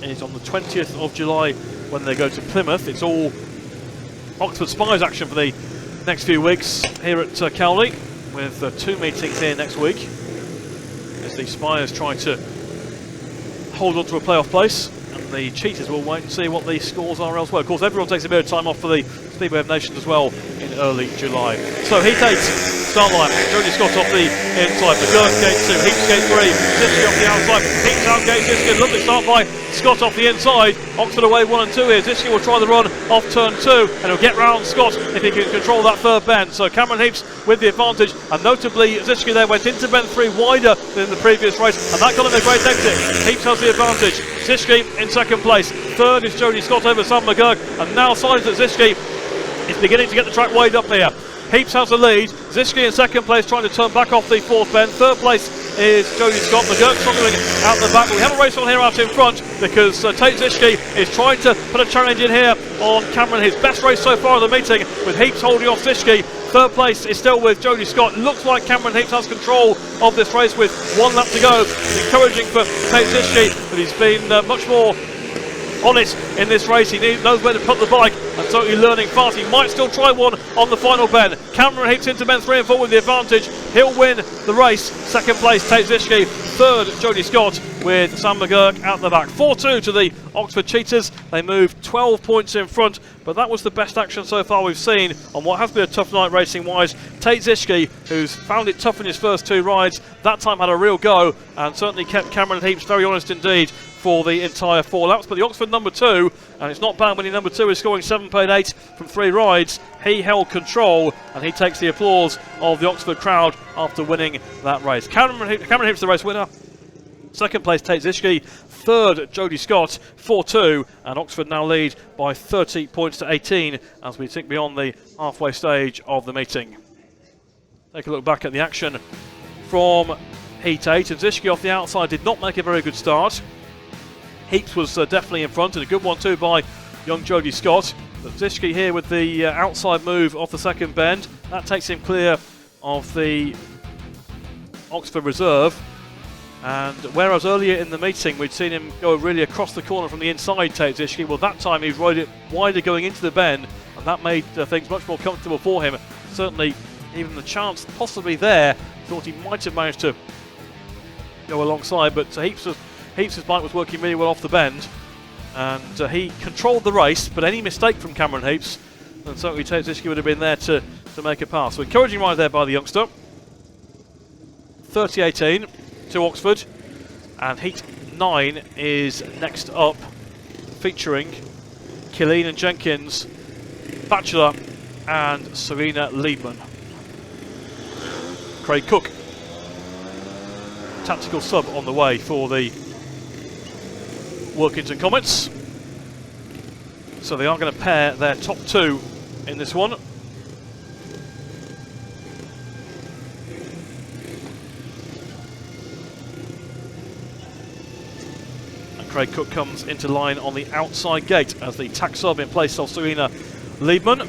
is on the 20th of July when they go to Plymouth. It's all Oxford Spies action for the next few weeks here at Cowley, with 2 meetings here next week as the Spies try to hold on to a playoff place, and the Cheetahs will wait and see what the scores are elsewhere. Of course, everyone takes a bit of time off for the Speedway of Nations as well in early July. So Heat 8, start line, Jody SCOTT off the inside, McGURK gate 2, Heeps gate 3, ZISCHKE off the outside, Heeps out gate ZISCHKE, lovely start by SCOTT off the inside. Oxford away 1 and 2 here. ZISCHKE will try the run off turn 2, and he'll get round SCOTT if he can control that third bend. So Cameron Heeps with the advantage, and notably ZISCHKE there went into bend 3 wider than the previous race, and that got him a great exit. Heeps has the advantage. ZISCHKE in second place. Third is Jody SCOTT over Sam McGURK, and now signs that ZISCHKE is beginning to get the track weighed up here. Heeps has the lead. ZISCHKE in second place, trying to turn back off the fourth bend. Third place is Jody SCOTT. McGURK struggling out the back. But we have a race on here out in front because Tate ZISCHKE is trying to put a challenge in here on Cameron. His best race so far of the meeting, with Heeps holding off ZISCHKE. Third place is still with Jody SCOTT. Looks like Cameron Heeps has control of this race with 1 lap to go. It's encouraging for Tate ZISCHKE, but he's been much more honest in this race. He knows where to put the bike, and so he's learning fast. He might still try one on the final bend. Cameron Heeps into bend 3 and 4 with the advantage. He'll win the race. Second place Tate ZISCHKE. Third Jody SCOTT with Sam McGURK out the back. 4-2 to the Oxford Cheetahs. They move 12 points in front, but that was the best action so far we've seen on what has been a tough night racing wise. Tate ZISCHKE, who's found it tough in his first 2 rides, that time had a real go and certainly kept Cameron Heeps very honest indeed for the entire 4 laps. But the Oxford number 2, and it's not bad when your number 2 is scoring 7.8 from 3 rides, he held control and he takes the applause of the Oxford crowd after winning that race. Cameron Heeps the race winner. Second place Tate ZISCHKE. Third Jody SCOTT. 4-2, and Oxford now lead by 30 points to 18 as we tick beyond the halfway stage of the meeting. Take a look back at the action from Heat 8, and ZISCHKE off the outside did not make a very good start. Heeps was definitely in front, and a good one too by young Jody SCOTT. But ZISCHKE here with the outside move off the second bend. That takes him clear of the Oxford reserve. And whereas earlier in the meeting we'd seen him go really across the corner from the inside, Tate ZISCHKE, well that time he rode it wider going into the bend, and that made things much more comfortable for him. Certainly even the chance possibly there, thought he might have managed to go alongside, but Heeps' bike was working really well off the bend, and he controlled the race, but any mistake from Cameron Heeps, and certainly Tate ZISCHKE would have been there to make a pass. So encouraging ride there by the youngster. 30-18 to Oxford, and Heat 9 is next up, featuring Killeen and Jenkins, Batchelor and Celina LIEBMANN. Craig Cook, tactical sub on the way for the Workington Comets. So they are going to pair their top 2 in this one. And Craig Cook comes into line on the outside gate as the tack sub in place of Celina LIEBMANN.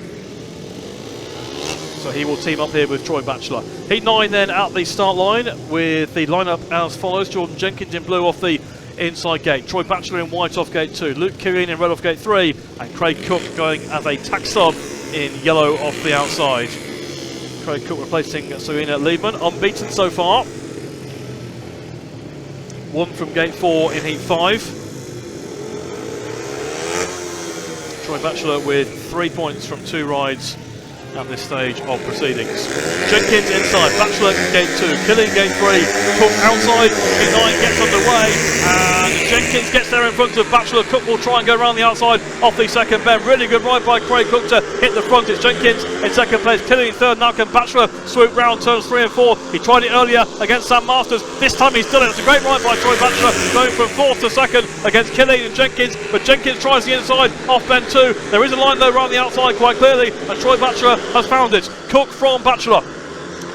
So he will team up here with Troy Batchelor. Heat 9 then at the start line with the lineup as follows. Jordan Jenkins in blue off the inside gate, Troy Batchelor in white off gate 2, Luke Killeen in red off gate 3, and Craig Cook going as a tack sub in yellow off the outside. Craig Cook replacing Celina LIEBMANN, unbeaten so far. 1 from gate 4 in heat 5. Troy Batchelor with 3 points from 2 rides at this stage of proceedings. Jenkins inside, Batchelor gate 2, Killeen gate 3, Cook outside, heat 9 gets underway, and Jenkins gets there in front of Batchelor. Cook will try and go around the outside off the second bend. Really good ride by Craig Cook to hit the front. It's Jenkins in second place, Killeen third. Now can Batchelor swoop round turns 3 and 4. He tried it earlier against Sam Masters. This time he's done it. It's a great ride by Troy Batchelor, going from 4th to 2nd against Killeen and Jenkins, but Jenkins tries the inside off bend 2. There is a line though around the outside quite clearly, and Troy Batchelor has found it. Cook from Batchelor.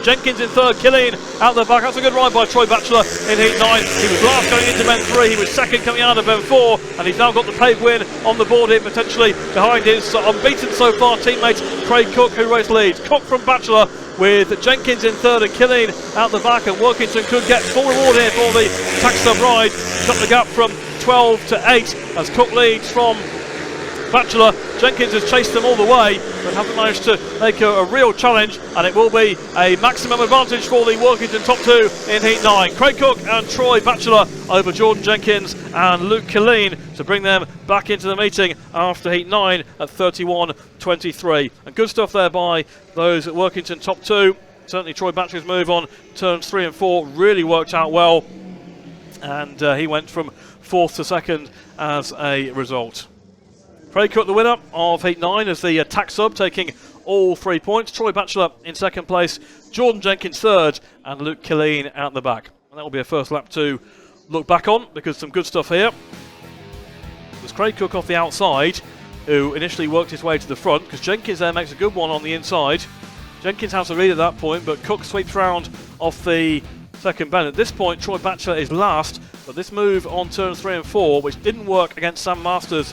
Jenkins in third, Killeen out the back. That's a good ride by Troy Batchelor in heat 9. He was last going into bend 3, he was second coming out of bend 4, and he's now got the paved win on the board here, potentially behind his unbeaten so far teammate Craig Cook, who race leads. Cook from Batchelor with Jenkins in third and Killeen out the back, and Workington could get full reward here for the tax sub ride. Cut the gap from 12 to 8 as Cook leads from Batchelor. Jenkins has chased them all the way, but haven't managed to make a real challenge, and it will be a maximum advantage for the Workington top 2 in heat 9. Craig Cook and Troy Batchelor over Jordan Jenkins and Luke Killeen to bring them back into the meeting after heat 9 at 31.23. And good stuff there by those at Workington top 2. Certainly Troy Batchelor's move on turns 3 and 4 really worked out well, and he went from 4th to 2nd as a result. Craig Cook the winner of heat 9 as the tax sub, taking all 3 points. Troy Batchelor in 2nd place, Jordan Jenkins 3rd, and Luke Killeen out the back. And that will be a first lap to look back on, because some good stuff here. It was Craig Cook off the outside who initially worked his way to the front, because Jenkins there makes a good one on the inside. Jenkins has a lead at that point, but Cook sweeps round off the second bend. At this point, Troy Batchelor is last, but this move on turns 3 and 4, which didn't work against Sam Masters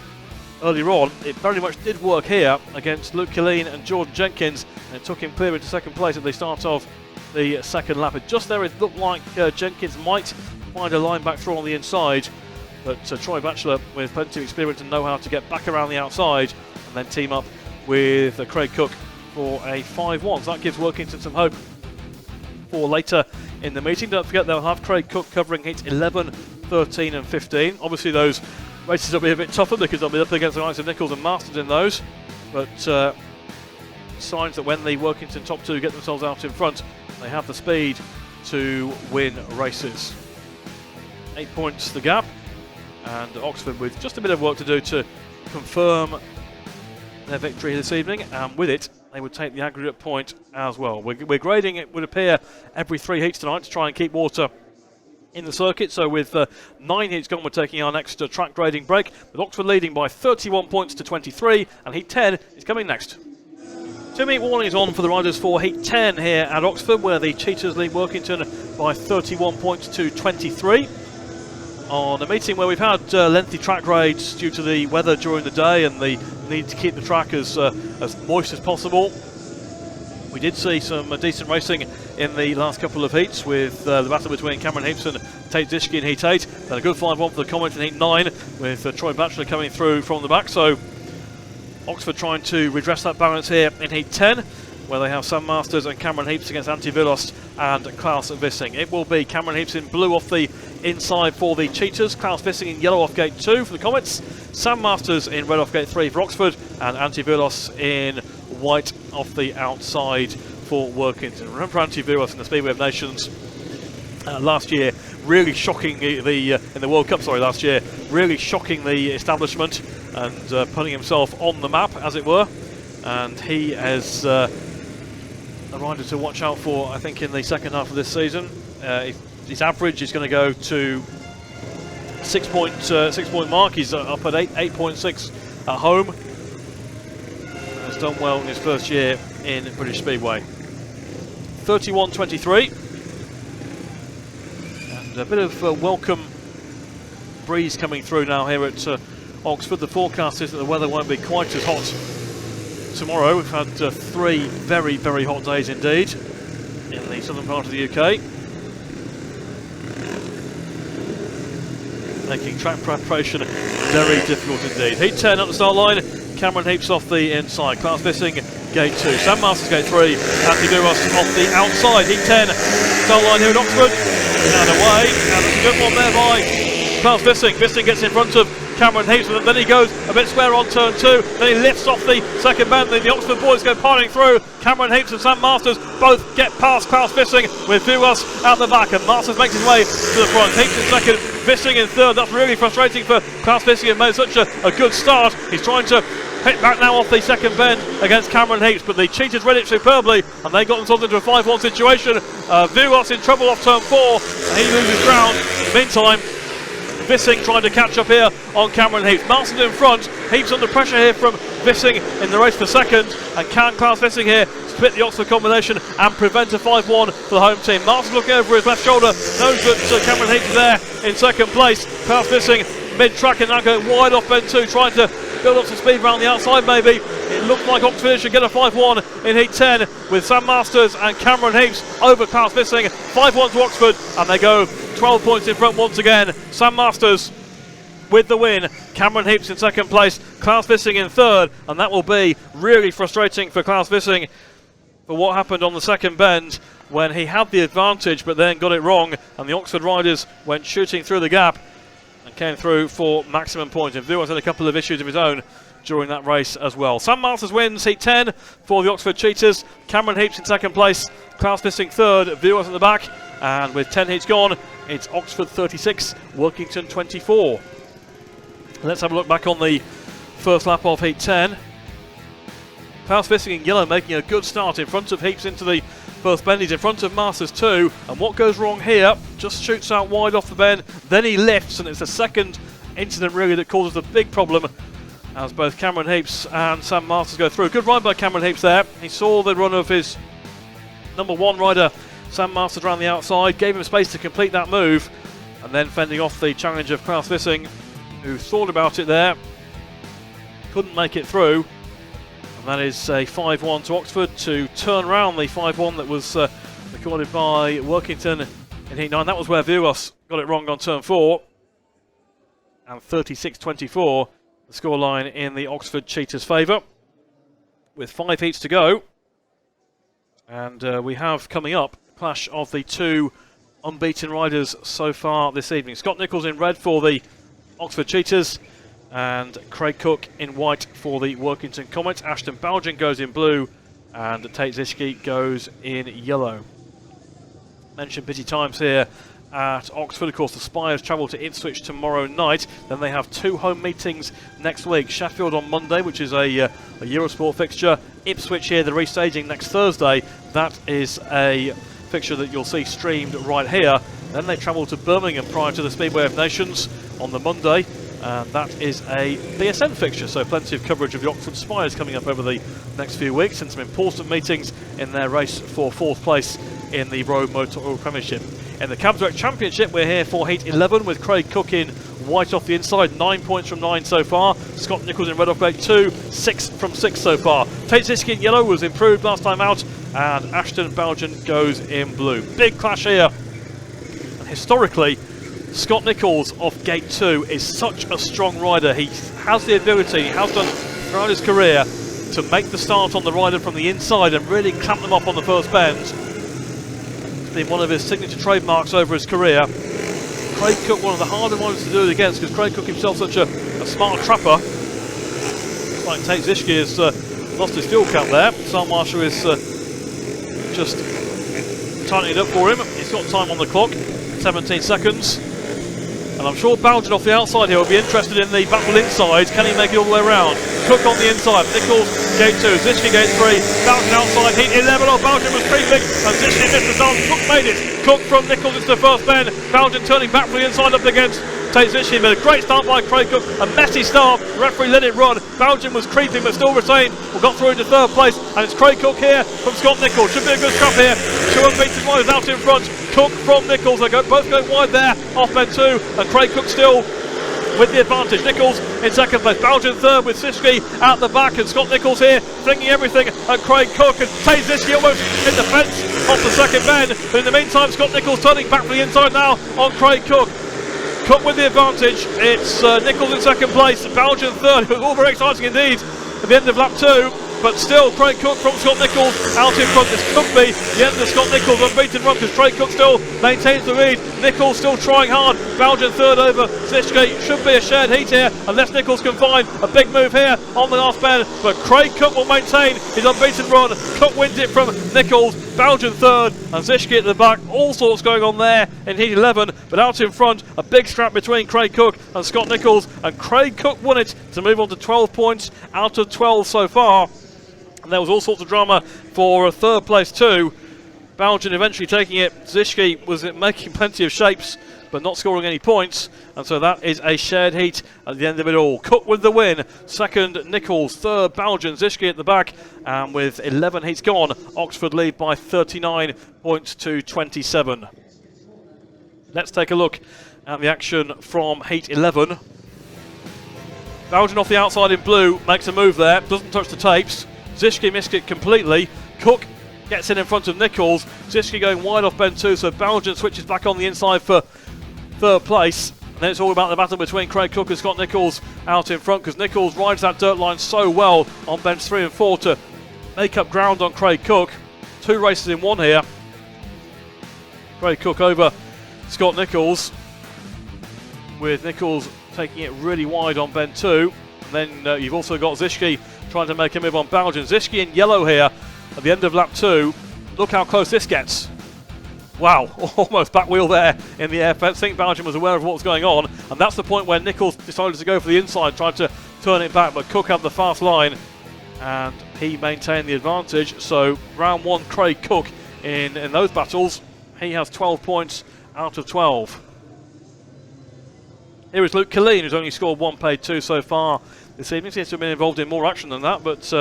earlier on, it very much did work here against Luke Killeen and Jordan Jenkins, and it took him clear into 2nd place at the start of the 2nd lap. It just there, it looked like Jenkins might find a line back through on the inside, but Troy Batchelor, with plenty of experience and know how to get back around the outside and then team up with Craig Cook for a 5-1. So that gives Workington some hope for later in the meeting. Don't forget they'll have Craig Cook covering heats 11, 13 and 15. Obviously those races will be a bit tougher because they'll be up against the likes of Nicholls and Masters in those, but signs that when the Workington top 2 get themselves out in front, they have the speed to win races. 8 points the gap, and Oxford with just a bit of work to do to confirm their victory this evening, and with it they would take the aggregate point as well. We're grading, it would appear, every 3 heats tonight to try and keep water in the circuit. So with 9 heats gone, we're taking our next track grading break, with Oxford leading by 31 points to 23, and heat 10 is coming next. 2-minute warning is on for the riders for heat 10 here at Oxford, where the Cheetahs lead Workington by 31 points to 23. On a meeting where we've had lengthy track grades due to the weather during the day and the need to keep the track as moist as possible. We did see some decent racing in the last couple of heats, with the battle between Cameron Heeps and Tate ZISCHKE in heat 8. Then a good 5-1 for the Comets in heat 9, with Troy Batchelor coming through from the back. So Oxford trying to redress that balance here in heat 10, where they have Sam Masters and Cameron Heeps against Antti VUOLAS and Claus VISSING. It will be Cameron Heeps in blue off the inside for the Cheetahs, Claus VISSING in yellow off gate 2 for the Comets, Sam Masters in red off gate 3 for Oxford, and Antti VUOLAS in white off the outside for Workington. Remember Antti VUOLAS in the Speedway of Nations last year, really shocking in the World Cup, last year, really shocking the establishment and putting himself on the map, as it were. And he has a rider to watch out for, I think, in the second half of this season. His average is going to go to 6-point mark. He's up at 8.6 at home. Has done well in his first year in British Speedway. 31.23, and a bit of welcome breeze coming through now here at Oxford. The forecast is that the weather won't be quite as hot tomorrow. We've had 3 very, very hot days indeed in the southern part of the UK, making track preparation very difficult indeed. Heat 10 at the start line, Cameron Heeps off the inside, Claus VISSING gate 2, Sam Masters gate 3, Antti VUOLAS off the outside. Heat 10 start line here at Oxford, and away, and that's a good one there by Claus VISSING. VISSING gets in front of Cameron Heeps, and then he goes a bit square on turn 2, then he lifts off the second bend, then the Oxford boys go piling through. Cameron Heeps and Sam Masters both get past Claus VISSING, with VUOLAS out the back, and Masters makes his way to the front. Heeps in second, VISSING in third. That's really frustrating for Claus VISSING, who made such a good start. He's trying to hit back now off the second bend against Cameron Heeps, but the Cheetahs read it superbly, and they got themselves into a 5-1 situation. VUOLAS in trouble off turn 4, and he loses ground. Meantime, VISSING trying to catch up here on Cameron Heeps. Masters in front, Heeps under pressure here from VISSING in the race for second, and can Claus VISSING here split the Oxford combination and prevent a 5-1 for the home team. Marsh looking over his left shoulder, knows that Cameron Heeps is there in second place. Claus VISSING mid-track and now going wide off bend 2, trying to build up some speed around the outside maybe. It looked like Oxford should get a 5-1 in Heat 10 with Sam Masters and Cameron Heeps over Claus VISSING. 5-1 to Oxford, and they go 12 points in front once again. Sam Masters with the win, Cameron Heeps in second place, Claus VISSING in third, and that will be really frustrating for Claus VISSING for what happened on the second bend when he had the advantage but then got it wrong, and the Oxford riders went shooting through the gap and came through for maximum points. And VUOLAS had a couple of issues of his own during that race as well. Sam Masters wins Heat 10 for the Oxford Cheetahs, Cameron Heeps in second place, Claus VISSING third, VUOLAS at the back, and with 10 heats gone, it's Oxford 36, Workington 24. Let's have a look back on the first lap of Heat 10. Claus VISSING in yellow making a good start in front of Heeps into the first bend. He's in front of Masters too, and what goes wrong here, just shoots out wide off the bend, then he lifts, and it's the second incident really that causes the big problem as both Cameron Heeps and Sam Masters go through. Good ride by Cameron Heeps there. He saw the run of his number 1 rider Sam Masters around the outside, gave him space to complete that move, and then fending off the challenge of Claus VISSING, who thought about it there, couldn't make it through. And that is a 5-1 to Oxford to turn around the 5-1 that was recorded by Workington in Heat 9. That was where VUOLAS got it wrong on turn 4. And 36-24, the scoreline in the Oxford Cheetahs' favour. With 5 heats to go. And we have coming up the clash of the 2 unbeaten riders so far this evening. Scott Nicholls in red for the Oxford Cheetahs, and Craig Cook in white for the Workington Comets. Ashton BOUGHEN goes in blue, and Tate ZISCHKE goes in yellow. Mentioned busy times here at Oxford. Of course, the Spires travel to Ipswich tomorrow night. Then they have 2 home meetings next week. Sheffield on Monday, which is a Eurosport fixture. Ipswich here, the restaging next Thursday. That is a fixture that you'll see streamed right here. Then they travel to Birmingham prior to the Speedway of Nations on the Monday. And that is a BSN fixture, so plenty of coverage of the Oxford Spires coming up over the next few weeks, and some important meetings in their race for 4th place in the Rowe Motor Oil Premiership. In the BRECKON Championship, we're here for Heat 11 with Craig Cook in white off the inside, 9 points from 9 so far. Scott Nicholls in red off plate 2, 6 from 6 so far. Tate ZISCHKE in yellow was improved last time out, and Ashton BOUGHEN goes in blue. Big clash here, and historically, Scott Nicholls off gate 2 is such a strong rider. He has the ability, he has done throughout his career, to make the start on the rider from the inside and really clamp them up on the first bend. It's been one of his signature trademarks over his career. Craig Cook, one of the harder ones to do it against, because Craig Cook himself such a smart trapper. Looks like Tate ZISCHKE has lost his fuel cap there. Sam Marshall is just tightening it up for him. He's got time on the clock, 17 seconds. And I'm sure BOUGHEN off the outside here will be interested in the battle inside. Can he make it all the way around? Cook on the inside, Nicholls gate 2, ZISCHKE gate 3, BOUGHEN outside, Heat 11, BOUGHEN was creeping, and ZISCHKE missed the start. Cook made it. Cook from Nicholls into the first bend, BOUGHEN turning back from the inside up against Tate ZISCHKE, but a great start by Craig Cook, a messy start, the referee let it run. BOUGHEN was creeping but still retained, got through into 3rd place, and it's Craig Cook here from Scott Nicholls. Should be a good scrap here. 2 unbeaten riders out in front. Cook from Nicholls, they both going wide there, off bend 2, and Craig Cook still with the advantage. Nicholls in 2nd place, BOUGHEN 3rd with ZISCHKE at the back, and Scott Nicholls here flinging everything at Craig Cook, and Tate ZISCHKE almost in the fence off the 2nd bend, but in the meantime Scott Nicholls turning back from the inside now on Craig Cook. Cook with the advantage, it's Nicholls in 2nd place, BOUGHEN 3rd. It was all very exciting indeed at the end of lap 2, but still Craig Cook from Scott Nicholls out in front. This could be the end of Scott Nicholls' unbeaten run, because Craig Cook still maintains the lead. Nicholls still trying hard, BOUGHEN 3rd over ZISCHKE. Should be a shared heat here unless Nicholls can find a big move here on the last bend, but Craig Cook will maintain his unbeaten run. Cook wins it from Nicholls, BOUGHEN 3rd and ZISCHKE at the back. All sorts going on there in Heat 11, but out in front a big scrap between Craig Cook and Scott Nicholls, and Craig Cook won it to move on to 12 points out of 12 so far. And there was all sorts of drama for 3rd place too. BOUGHEN eventually taking it. ZISCHKE was making plenty of shapes but not scoring any points, and so that is a shared heat at the end of it all. Cook with the win, second Nicholls, third BOUGHEN, ZISCHKE at the back, and with 11 heats gone, Oxford lead by 39 points to 27. Let's take a look at the action from heat 11. BOUGHEN off the outside in blue, makes a move there, doesn't touch the tapes. ZISCHKE missed it completely. Cook gets in front of Nicholls. ZISCHKE going wide off bend 2, so BOUGHEN switches back on the inside for third place. And then it's all about the battle between Craig Cook and Scott Nicholls out in front, because Nicholls rides that dirt line so well on bends 3 and 4 to make up ground on Craig Cook. 2 races in 1 here. Craig Cook over Scott Nicholls, with Nicholls taking it really wide on bend 2. And then you've also got ZISCHKE trying to make a move on BOUGHEN. ZISCHKE in yellow here at the end of lap 2. Look how close this gets. Wow, almost back wheel there in the air fence. I think BOUGHEN was aware of what was going on, and that's the point where Nicholls decided to go for the inside, tried to turn it back, but Cook had the fast line and he maintained the advantage. So round 1, Craig Cook in those battles, he has 12 points out of 12. Here is Luke Killeen, who's only scored 1, paid 2 so far this evening. Seems to have been involved in more action than that, but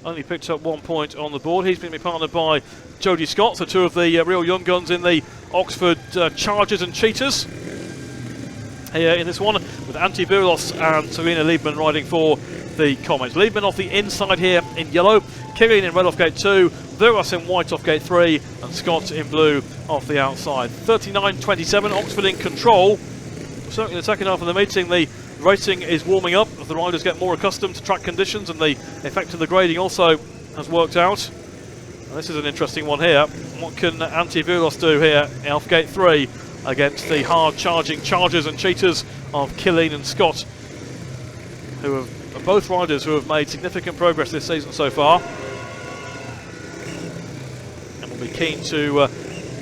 only picked up 1 point on the board. He's been partnered by Jody SCOTT, so 2 of the real young guns in the Oxford Chargers and Cheetahs. Here in this one, with Antti VUOLAS and Celina LIEBMANN riding for the Comets. LIEBMANN off the inside here in yellow, Killeen in red off gate 2, VUOLAS in white off gate 3, and Scott in blue off the outside. 39-27, Oxford in control. Certainly the second half of the meeting, the racing is warming up as the riders get more accustomed to track conditions, and the effect of the grading also has worked out. And this is an interesting one here. What can Antti VUOLAS do here off gate 3 against the hard charging Chargers and Cheetahs of Killeen and Scott, who are both riders who have made significant progress this season so far, and will be keen to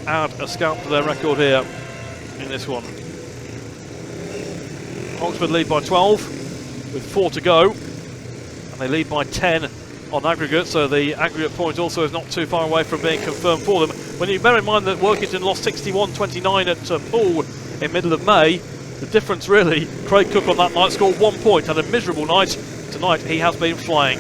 add a scalp to their record here in this one. Oxford lead by 12 with 4 to go, and they lead by 10 on aggregate, so the aggregate point also is not too far away from being confirmed for them. When you bear in mind that Workington lost 61-29 at Poole in middle of May, the difference really, Craig Cook on that night scored 1 point, had a miserable night. Tonight he has been flying.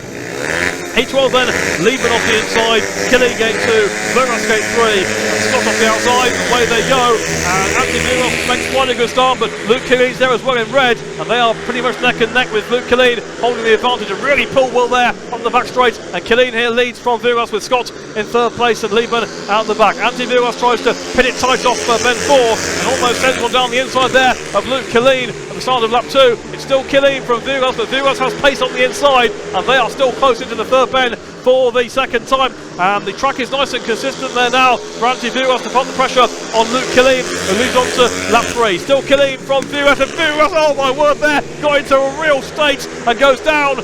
Heat 12 then, LIEBMANN off the inside, Killeen gate 2, VUOLAS gate 3, and Scott off the outside, away they go, and Antti VUOLAS makes quite a good start, but Luke Killeen's there as well in red, and they are pretty much neck and neck with Luke Killeen holding the advantage, and really pull well there on the back straight, and Killeen here leads from VUOLAS with Scott in third place and LIEBMANN out the back. Antti VUOLAS tries to pin it tight off bend 4, and almost sends one down the inside there of Luke Killeen at the start of lap 2. It's still Killeen from VUOLAS, but VUOLAS has pace on the inside, and they are still close into the third bend for the second time, and the track is nice and consistent there now for Antti VUOLAS to put the pressure on Luke Killeen, who leads on to lap 3. Still Killeen from VUOLAS, and VUOLAS, oh my word, there got into a real state and goes down.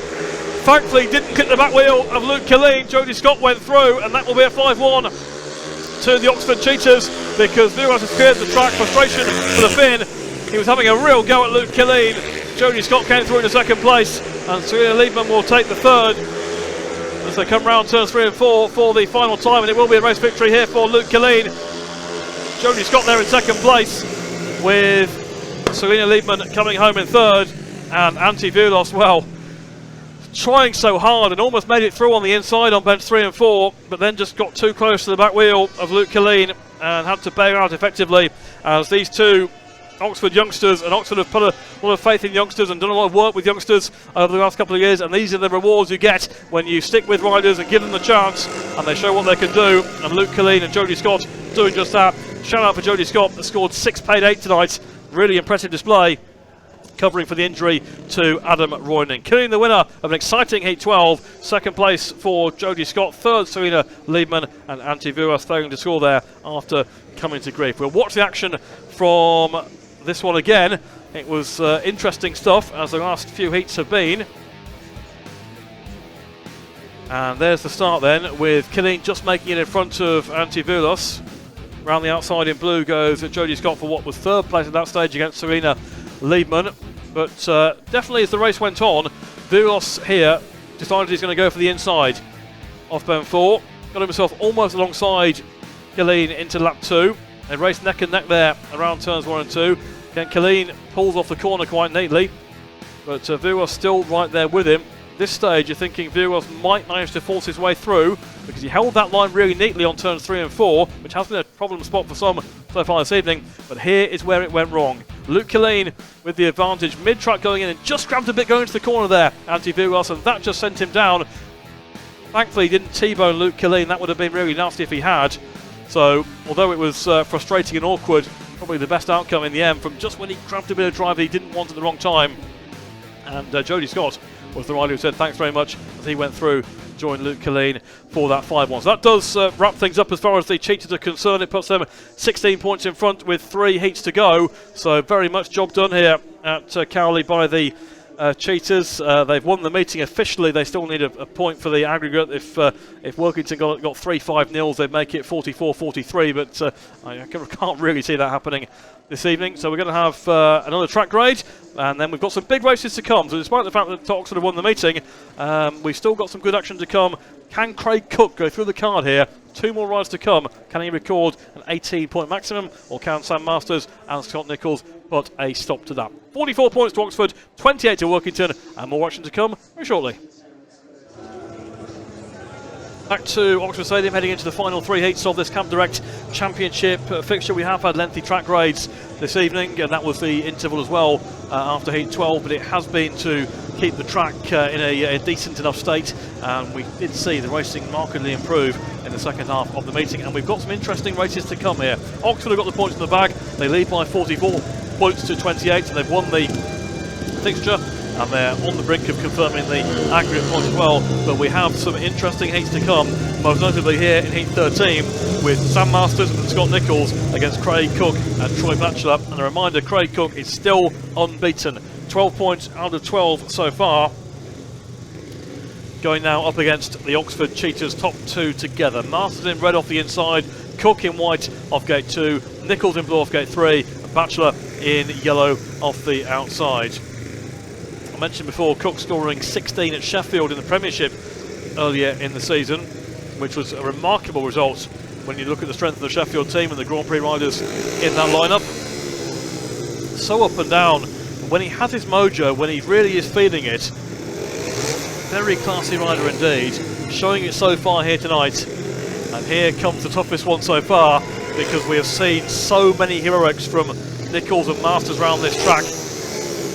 Thankfully didn't hit the back wheel of Luke Killeen. Jody SCOTT went through, and that will be a 5-1 to the Oxford Cheetahs, because VUOLAS has cleared the track. Frustration for the Finn. He was having a real go at Luke Killeen. Jody SCOTT came through into second place, and Celina LIEBMANN will take the third as they come round turns 3 and 4 for the final time, and it will be a race victory here for Luke Killeen. Jody SCOTT there in second place, with Celina LIEBMANN coming home in third, and Antti VUOLAS, well, trying so hard and almost made it through on the inside on bench 3 and 4, but then just got too close to the back wheel of Luke Killeen and had to bail out effectively, as these two Oxford youngsters, and Oxford have put a lot of faith in youngsters and done a lot of work with youngsters over the last couple of years, and these are the rewards you get when you stick with riders and give them the chance and they show what they can do, and Luke Killeen and Jody SCOTT doing just that. Shout out for Jody SCOTT, that scored 6, paid 8 tonight. Really impressive display, covering for the injury to Adam Royning. Killeen the winner of an exciting Heat 12, second place for Jody SCOTT, third Celina LIEBMANN, and Antti VUOLAS failing to score there after coming to grief. We'll watch the action from this one again. It was interesting stuff, as the last few heats have been. And there's the start then, with Killeen just making it in front of Antti VUOLAS. Round the outside in blue goes Jody SCOTT for what was third place at that stage against Celina LIEBMANN. But definitely as the race went on, VUOLAS here decided he's going to go for the inside off bend 4. Got himself almost alongside Killeen into lap 2. They raced neck and neck there around turns 1 and 2. Again, Killeen pulls off the corner quite neatly, but VUOLAS still right there with him. This stage, you're thinking VUOLAS might manage to force his way through because he held that line really neatly on turns 3 and 4, which has been a problem spot for some so far this evening. But here is where it went wrong. Luke Killeen with the advantage, mid-track going in and just grabbed a bit going into the corner there, Antti VUOLAS, and that just sent him down. Thankfully, he didn't T-bone Luke Killeen. That would have been really nasty if he had. So, although it was frustrating and awkward, probably the best outcome in the end from just when he grabbed a bit of drive that he didn't want at the wrong time. And Jody SCOTT was the rider who said thanks very much as he went through, joined Luke Killeen for that 5-1. So that does wrap things up as far as the Cheetahs are concerned. It puts them 16 points in front with 3 heats to go. So very much job done here at Cowley by the Cheetahs. They've won the meeting officially. They still need a point for the aggregate. If Workington got 3-5 nils, they'd make it 44-43, but I can't really see that happening this evening. So we're going to have another track grade, and then we've got some big races to come. So despite the fact that Oxford have won the meeting, we've still got some good action to come. Can Craig Cook go through the card here? 2 more rides to come. Can he record an 18-point maximum, or can Sam Masters and Scott Nicholls put a stop to that? 44 points to Oxford, 28 to Workington, and more action to come very shortly. Back to Oxford Stadium, heading into the final 3 heats of this Camp Direct Championship fixture. We have had lengthy track grades this evening, and that was the interval as well after heat 12, but it has been to keep the track in a decent enough state, and we did see the racing markedly improve in the second half of the meeting, and we've got some interesting races to come here. Oxford have got the points in the bag. They lead by 44 points to 28, and they've won the fixture, and they're on the brink of confirming the aggregate point as well. But we have some interesting heats to come, most notably here in heat 13 with Sam Masters and Scott Nicholls against Craig Cook and Troy Batchelor. And a reminder, Craig Cook is still unbeaten, 12 points out of 12 so far, going now up against the Oxford Cheetahs top 2 together. Masters in red off the inside, Cook in white off gate 2, Nicholls in blue off gate 3, and Batchelor in yellow off the outside. I mentioned before Cook scoring 16 at Sheffield in the Premiership earlier in the season, which was a remarkable result when you look at the strength of the Sheffield team and the Grand Prix riders in that lineup. So up and down. When he has his mojo, when he really is feeling it, very classy rider indeed, showing it so far here tonight. And here comes the toughest one so far, because we have seen so many heroics from Nicholls and Masters around this track.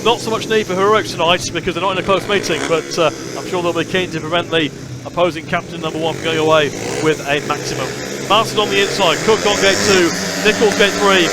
Not so much need for heroics tonight because they're not in a close meeting, but I'm sure they'll be keen to prevent the opposing captain number 1 from going away with a maximum. Masters on the inside, Cook on gate 2, Nicholls gate 3,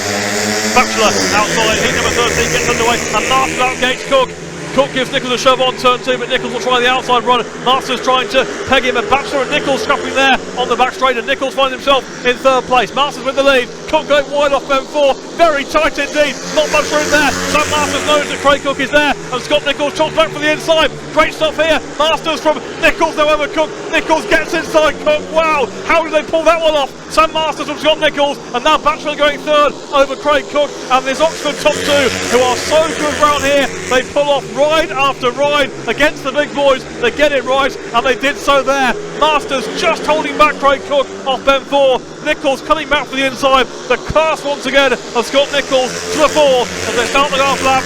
Batchelor outside, heat number 13 gets underway, and Masters out gates Cook. Cook gives Nicholls a shove on turn 2, but Nicholls will try the outside run. Masters trying to peg him, and Batchelor and Nicholls scrapping there on the back straight, and Nicholls finds himself in 3rd place. Masters with the lead. Cook going wide off bend 4. Very tight indeed. Not much room there. Sam Masters knows that Craig Cook is there, and Scott Nicholls chops back from the inside. Great stuff here. Masters from Nicholls, however, Cook. Nicholls gets inside Cook. Wow, how did they pull that one off? Sam Masters from Scott Nicholls, and now Batchelor going 3rd over Craig Cook, and this Oxford top 2, who are so good round here. They pull off ride after ride against the big boys. They get it right, and they did so there. Masters just holding back Craig Cook off bend 4. Nicholls coming back for the inside. The class once again of Scott Nicholls to the 4 as they start the half lap.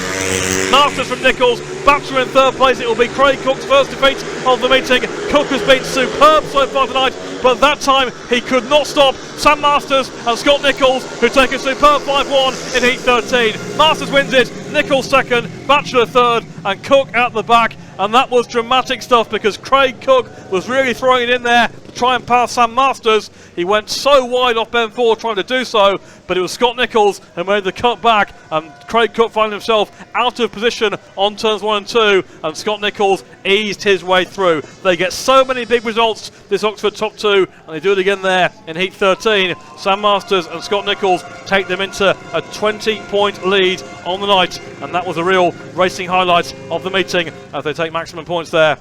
Masters from Nicholls, Batchelor in 3rd place. It will be Craig Cook's first defeat of the meeting. Cook has been superb so far tonight, but that time he could not stop Sam Masters and Scott Nicholls, who take a superb 5-1 in heat 13. Masters wins it, Nicholls 2nd, Batchelor 3rd, and Cook at the back. And that was dramatic stuff because Craig Cook was really throwing it in there to try and pass Sam Masters. He went so wide off bend 4 trying to do so, but it was Scott Nicholls who made the cut back, and Craig Cook found himself out of position on turns 1 and 2, and Scott Nicholls eased his way through. They get so many big results, this Oxford top 2, and they do it again there in heat 13. Sam Masters and Scott Nicholls take them into a 20-point lead on the night, and that was a real racing highlight of the meeting as they take maximum points there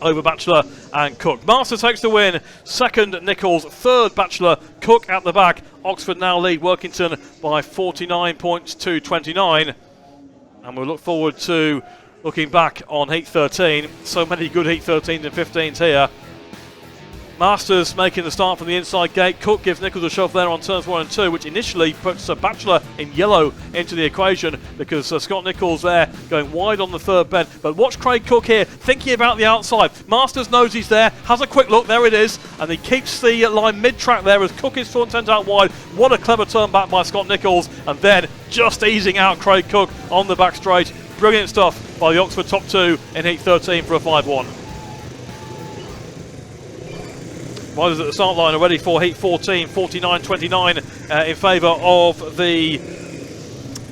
over Batchelor and Cook. Masters takes the win, 2nd Nicholls, 3rd Batchelor, Cook at the back. Oxford now lead Workington by 49 points to 29, and we'll look forward to looking back on heat 13. So many good heat 13s and 15s here. Masters making the start from the inside gate. Cook gives Nicholls a shove there on turns 1 and 2, which initially puts Batchelor in yellow into the equation because Scott Nicholls there going wide on the third bend. But watch Craig Cook here, thinking about the outside. Masters knows he's there, has a quick look, there it is, and he keeps the line mid-track there as Cook is sent out wide. What a clever turn back by Scott Nicholls, and then just easing out Craig Cook on the back straight. Brilliant stuff by the Oxford top 2 in heat 13 for a 5-1. Riders at the start line are ready for heat 14, 49-29 in favour of the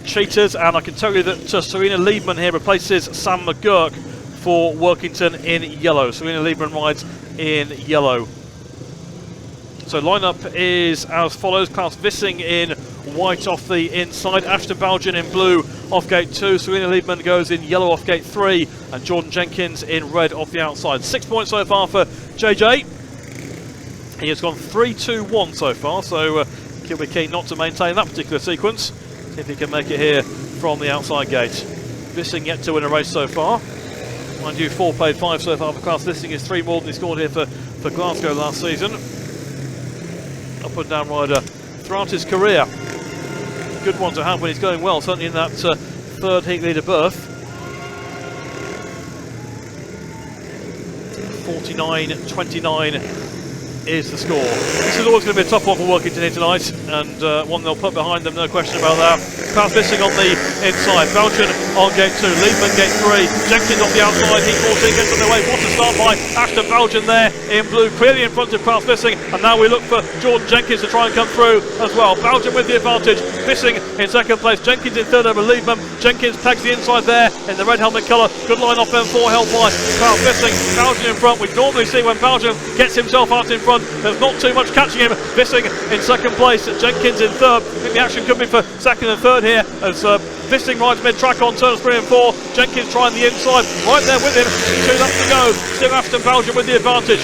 Cheetahs, and I can tell you that Celina LIEBMANN here replaces Sam McGURK for Workington in yellow. Celina LIEBMANN rides in yellow. So lineup is as follows: Claus VISSING in white off the inside, Ashton BOUGHEN in blue off gate 2, Celina LIEBMANN goes in yellow off gate 3, and Jordan Jenkins in red off the outside. 6 points so far for JJ. He has gone 3-2-1 so far, so he'll be keen not to maintain that particular sequence. See if he can make it here from the outside gate. VISSING yet to win a race so far. Mind you, 4 paid 5 so far for Claus VISSING is 3 more than he scored here for Glasgow last season. Up and down rider throughout his career. Good one to have when he's going well, certainly in that third heat leader berth. 49-29 is the score. This is always going to be a tough one for Workington here tonight, and one they'll put behind them, no question about that. Claus VISSING on the inside, BOUGHEN on gate 2, LIEBMANN gate 3, Jenkins on the outside, heat 14 gets on their way. What a start by Ashton BOUGHEN there in blue, clearly in front of Claus VISSING, and now we look for Jordan Jenkins to try and come through as well. BOUGHEN with the advantage, VISSING in second place, Jenkins in third over LIEBMANN. Jenkins pegs the inside there in the red helmet colour, good line off M4 held by Claus VISSING. BOUGHEN in front. We normally see when BOUGHEN gets himself out in front, there's not too much catching him. VISSING in second place, Jenkins in third. I think the action could be for second and third here as VISSING rides mid-track on turns 3 and 4. Jenkins trying the inside, right there with him. 2 laps to go. Still Ashton BOUGHEN with the advantage.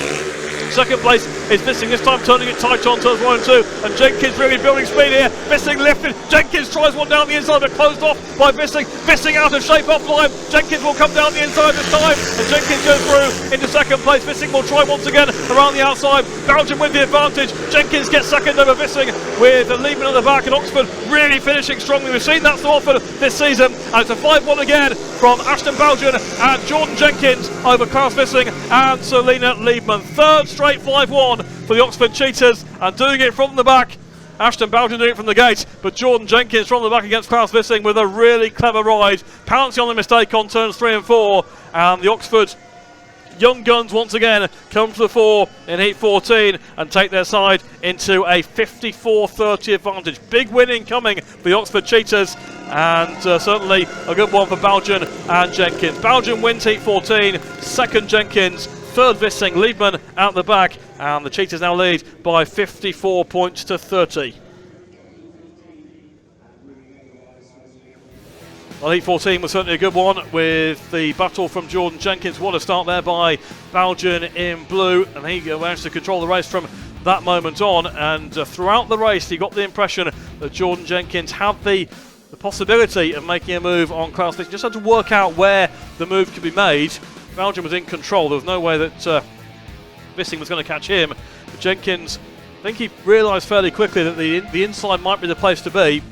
Second place is VISSING, this time turning it tight on turns 1 and 2, and Jenkins really building speed here. VISSING lifted, Jenkins tries one down the inside but closed off by VISSING. VISSING out of shape offline, Jenkins will come down the inside this time, and Jenkins goes through into second place. VISSING will try once again around the outside, BOUGHEN with the advantage. Jenkins gets second over VISSING with LIEBMANN at the back, and Oxford really finishing strongly. We've seen that so often this season, and it's a 5-1 again from Ashton BOUGHEN and Jordan Jenkins over Claus VISSING and Celina LIEBMANN. Third straight 5-1 for the Oxford Cheetahs, and doing it from the back. Ashton BOUGHEN doing it from the gate, but Jordan Jenkins from the back against Claus VISSING with a really clever ride, pouncing on the mistake on turns 3 and 4, and the Oxford young guns once again come to the fore in heat 14 and take their side into a 54-30 advantage. Big win incoming for the Oxford Cheetahs, and certainly a good one for BOUGHEN and Jenkins. BOUGHEN wins heat 14, second Jenkins, third VISSING, LIEBMANN out the back, and the Cheetahs now lead by 54 points to 30. Well, heat 14 was certainly a good one with the battle from Jordan Jenkins. What a start there by BOUGHEN in blue, and he managed to control the race from that moment on, and throughout the race he got the impression that Jordan Jenkins had the possibility of making a move on Claus VISSING. Just had to work out where the move could be made. BOUGHEN was in control. There was no way that VISSING was going to catch him. But Jenkins, I think he realised fairly quickly that the inside might be the place to be.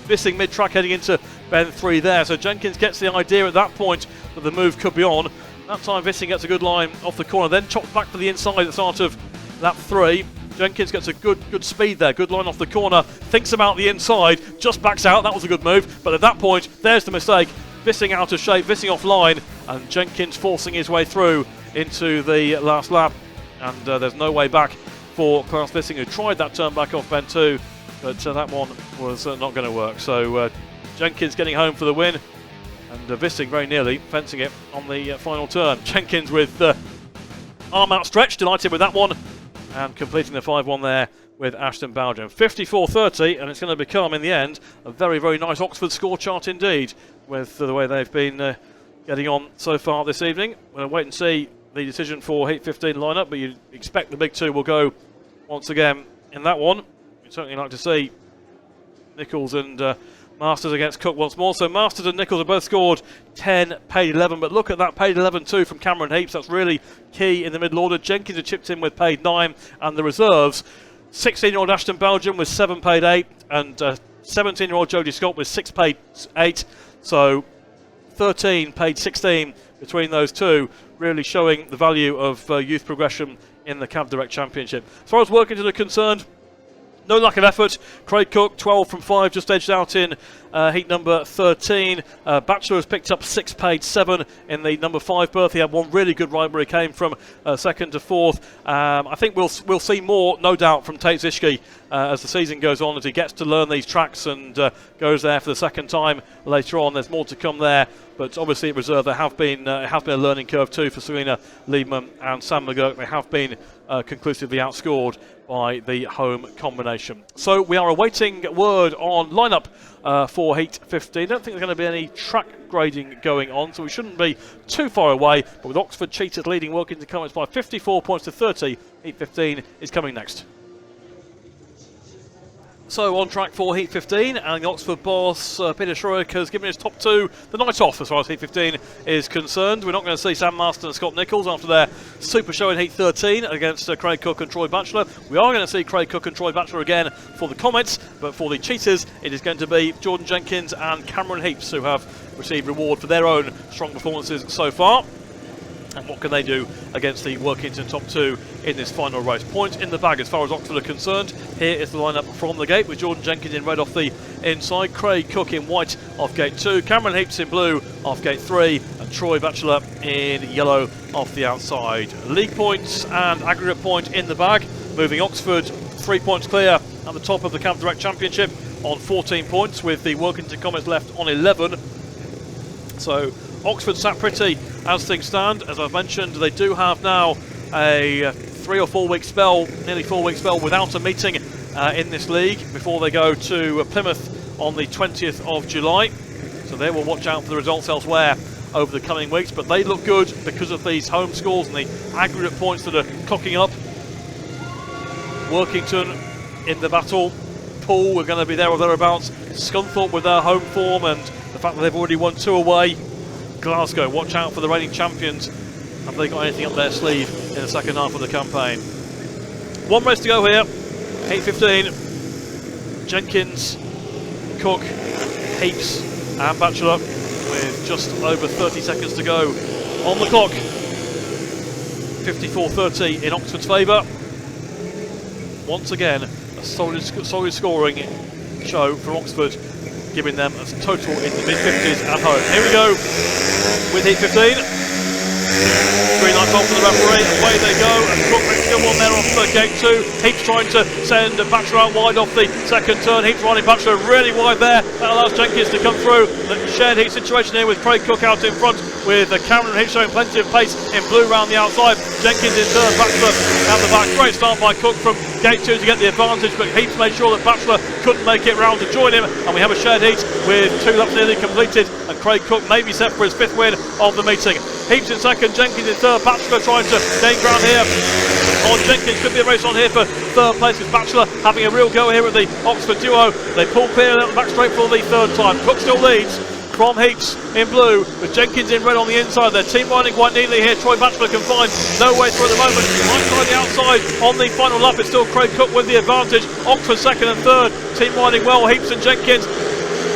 VISSING mid-track heading into bend 3 there. So Jenkins gets the idea at that point that the move could be on. That time VISSING gets a good line off the corner, then chops back to the inside at the start of lap 3. Jenkins gets a good speed there, good line off the corner, thinks about the inside, just backs out. That was a good move, but at that point, there's the mistake. VISSING out of shape, VISSING offline, and Jenkins forcing his way through into the last lap. And there's no way back for Claus VISSING, who tried that turn back off bend 2, but that one was not going to work. So Jenkins getting home for the win, and VISSING very nearly fencing it on the final turn. Jenkins with arm outstretched, delighted with that one, and completing the 5-1 there with Ashton BOUGHEN. 54-30, and it's going to become, in the end, a very, very nice Oxford score chart indeed, with the way they've been getting on so far this evening. We'll wait and see the decision for Heat 15 lineup, but you'd expect the big two will go once again in that one. We'd certainly like to see Nicholls and Masters against Cook once more. So Masters and Nicholls have both scored 10, paid 11. But look at that paid 11 too from Cameron Heeps. That's really key in the middle order. Jenkins had chipped in with paid 9, and the reserves, 16-year-old Ashton BOUGHEN with 7 paid 8, and 17-year-old Jody SCOTT with 6 paid 8. So 13 paid 16 between those two, really showing the value of youth progression in the Cab Direct Championship. As far as Workington are concerned, no lack of effort. Craig Cook, 12 from 5, just edged out in heat number 13. Batchelor has picked up 6 paid 7 in the number 5 berth. He had one really good ride where he came from second to fourth. I think we'll see more, no doubt, from Tate ZISCHKE as the season goes on, as he gets to learn these tracks and goes there for the second time later on. There's more to come there, but obviously at reserve there have been it has been a learning curve too for Celina LIEBMANN and Sam McGURK. They have been conclusively outscored by the home combination. So we are awaiting word on lineup for Heat 15. I don't think there's going to be any track grading going on, so we shouldn't be too far away. But with Oxford Cheetahs leading Workington Comets by 54 points to 30, Heat 15 is coming next. So on track for Heat 15, and the Oxford boss, Peter Schroeck, has given his top 2 the night off as far as Heat 15 is concerned. We're not going to see Sam Marston and Scott Nicholls after their super show in Heat 13 against Craig Cook and Troy Batchelor. We are going to see Craig Cook and Troy Batchelor again for the Comets, but for the Cheetahs it is going to be Jordan Jenkins and Cameron Heeps who have received reward for their own strong performances so far. And what can they do against the Workington top 2 in this final race? Points in the bag as far as Oxford are concerned. Here is the lineup from the gate, with Jordan Jenkins in red off the inside, Craig Cook in white off gate 2, Cameron Heeps in blue off gate 3, and Troy Batchelor in yellow off the outside. League points and aggregate point in the bag, moving Oxford 3 points clear at the top of the Cab Direct Championship on 14 points, with the Workington Comets left on 11. So Oxford sat pretty as things stand. As I've mentioned, they do have now a 3 or 4 week spell, nearly 4 week spell without a meeting in this league before they go to Plymouth on the 20th of July. So they will watch out for the results elsewhere over the coming weeks, but they look good because of these home scores and the aggregate points that are clocking up. Workington in the battle. Poole are going to be there or thereabouts. Scunthorpe with their home form and the fact that they've already won 2 away. Glasgow, watch out for the reigning champions. Have they got anything up their sleeve in the second half of the campaign? 1 race to go here. Heat 15. Jenkins, Cook, Heeps and Batchelor with just over 30 seconds to go on the clock. 54-30 in Oxford's favour. Once again, a solid scoring show for Oxford, giving them a total in the mid-50s at home. Here we go with Heat 15. Green light on for the referee, away they go, and Cook makes still one there off gate 2. Heeps trying to send Batchelor out wide off the second turn. Heeps riding Batchelor really wide there. That allows Jenkins to come through. The shared heat situation here with Craig Cook out in front, with Cameron Heeps showing plenty of pace in blue round the outside. Jenkins in turn, Batchelor out the back. Great start by Cook from gate 2 to get the advantage, but Heeps made sure that Batchelor couldn't make it round to join him, and we have a shared heat with 2 laps nearly completed, and Craig Cook may be set for his 5th win of the meeting. Heeps in second, Jenkins in third. Batchelor trying to gain ground here on Jenkins. Could be a race on here for 3rd place, with Batchelor having a real go here at the Oxford duo. They pull clear back straight for the 3rd time. Cook still leads from Heeps in blue, with Jenkins in red on the inside. Their team riding quite neatly here. Troy Batchelor can find no way through at the moment. Right side the outside on the final lap. It's still Craig Cook with the advantage. Oxford 2nd and 3rd. Team riding well. Heeps and Jenkins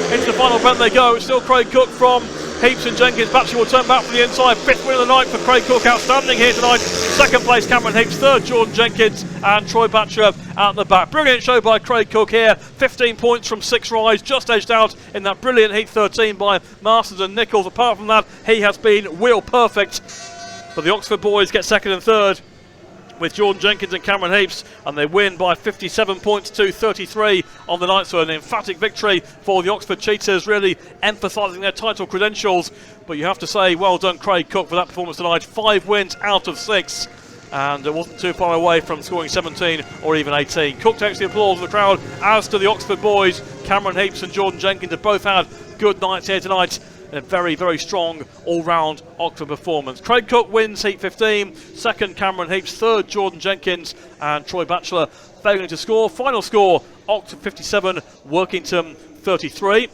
into the final bend they go. It's still Craig Cook from Heeps and Jenkins. Batchelor will turn back from the inside. 5th win of the night for Craig Cook. Outstanding here tonight. 2nd place Cameron Heeps. 3rd Jordan Jenkins, and Troy Batchelor out the back. Brilliant show by Craig Cook here. 15 points from 6 rides. Just edged out in that brilliant Heat 13 by Masters and Nicholls. Apart from that, he has been wheel perfect. But the Oxford boys get 2nd and 3rd with Jordan Jenkins and Cameron Heeps, and they win by 57 points to 33 on the night. So an emphatic victory for the Oxford Cheetahs, really emphasising their title credentials. But you have to say, well done Craig Cook for that performance tonight. 5 wins out of 6, and it wasn't too far away from scoring 17 or even 18. Cook takes the applause of the crowd, as do the Oxford boys. Cameron Heeps and Jordan Jenkins have both had good nights here tonight. A very, very strong all-round Oxford performance. Craig Cook wins Heat 15, 2nd Cameron Heeps, 3rd Jordan Jenkins, and Troy Batchelor failing to score. Final score, Oxford 57, Workington 33.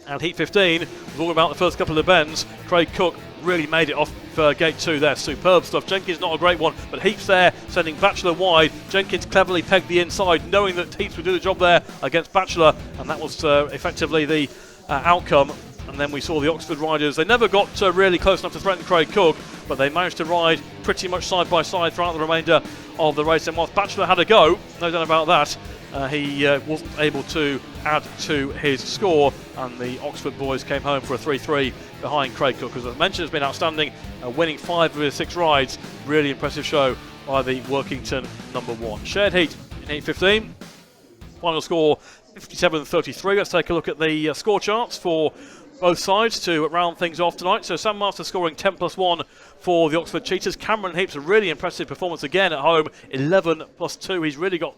And Heat 15 was all about the first couple of bends. Craig Cook really made it off gate 2 there. Superb stuff. Jenkins not a great one, but Heeps there sending Batchelor wide. Jenkins cleverly pegged the inside, knowing that Heeps would do the job there against Batchelor, and that was effectively the outcome. And then we saw the Oxford riders. They never got really close enough to threaten Craig Cook, but they managed to ride pretty much side by side throughout the remainder of the race. And whilst Batchelor had a go, no doubt about that, he wasn't able to add to his score, and the Oxford boys came home for a 3-3 behind Craig Cook. As I mentioned, has been outstanding, winning 5 of his 6 rides. Really impressive show by the Workington number 1. Shared heat in Heat 15. Final score 57-33. Let's take a look at the score charts for both sides to round things off tonight. So Sam Master scoring 10+1 for the Oxford Cheetahs. Cameron Heeps, a really impressive performance again at home, 11+2. He's really got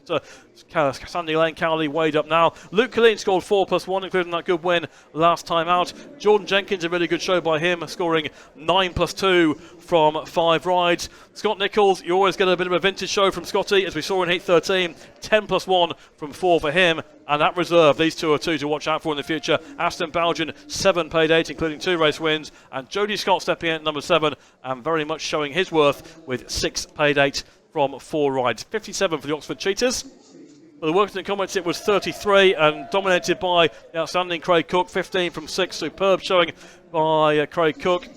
Sandy Lane, Cowley weighed up now. Luke Killeen scored 4+1, including that good win last time out. Jordan Jenkins, a really good show by him, scoring 9+2 from 5 rides. Scott Nicholls, you always get a bit of a vintage show from Scotty, as we saw in Heat 13, 10+1 from 4 for him. And that reserve, these two are two to watch out for in the future. Ashton BOUGHEN, 7 paid 8, including 2 race wins. And Jody SCOTT stepping in at number 7 and very much showing his worth with 6 paid 8 from 4 rides. 57 for the Oxford Cheetahs. For the Workington Comets, it was 33 and dominated by the outstanding Craig Cook, 15 from 6. Superb showing by Craig Cook.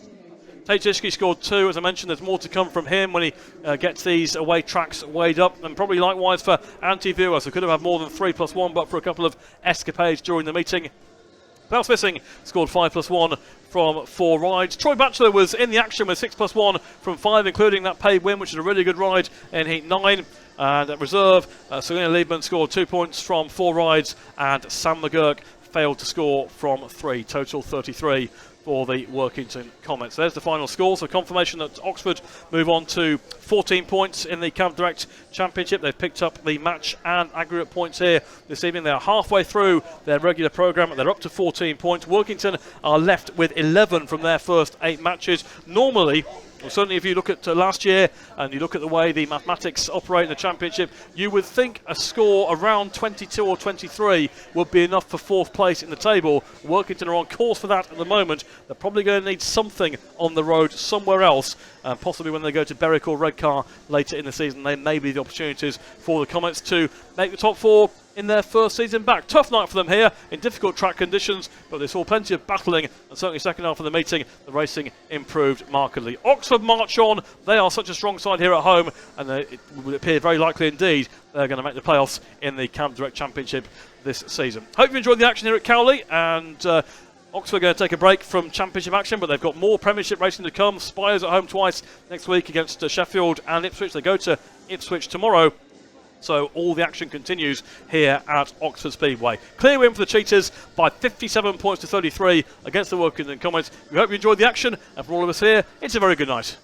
Tate ZISCHKE scored 2. As I mentioned, there's more to come from him when he gets these away tracks weighed up, and probably likewise for Antti VUOLAS, who could have had more than 3+1, but for a couple of escapades during the meeting. Claus VISSING scored 5+1 from 4 rides. Troy Batchelor was in the action with 6+1 from 5, including that paid win, which is a really good ride in Heat 9. And at reserve, Celina LIEBMANN scored 2 points from 4 rides, and Sam McGURK failed to score from 3. Total 33 for the Workington Comets. There's the final score, so confirmation that Oxford move on to 14 points in the Cav Direct Championship. They've picked up the match and aggregate points here this evening. They are halfway through their regular programme, and they're up to 14 points. Workington are left with 11 from their first 8 matches. Normally, well, certainly if you look at last year and you look at the way the mathematics operate in the championship, you would think a score around 22 or 23 would be enough for 4th place in the table. Workington are on course for that at the moment. They're probably going to need something on the road somewhere else, possibly when they go to Berwick or Redcar later in the season. There may be the opportunities for the Comets to make the top 4 in their first season back. Tough night for them here in difficult track conditions, but they saw plenty of battling, and certainly second half of the meeting the racing improved markedly. Oxford march on. They are such a strong side here at home, and it would appear very likely indeed they're going to make the playoffs in the Cav Direct Championship this season. Hope you enjoyed the action here at Cowley, and Oxford are going to take a break from Championship action, but they've got more Premiership racing to come. Spires at home twice next week against Sheffield and Ipswich. They go to Ipswich tomorrow. So all the action continues here at Oxford Speedway. Clear win for the Cheetahs by 57 points to 33 against the Workington Comets. We hope you enjoyed the action, and for all of us here, it's a very good night.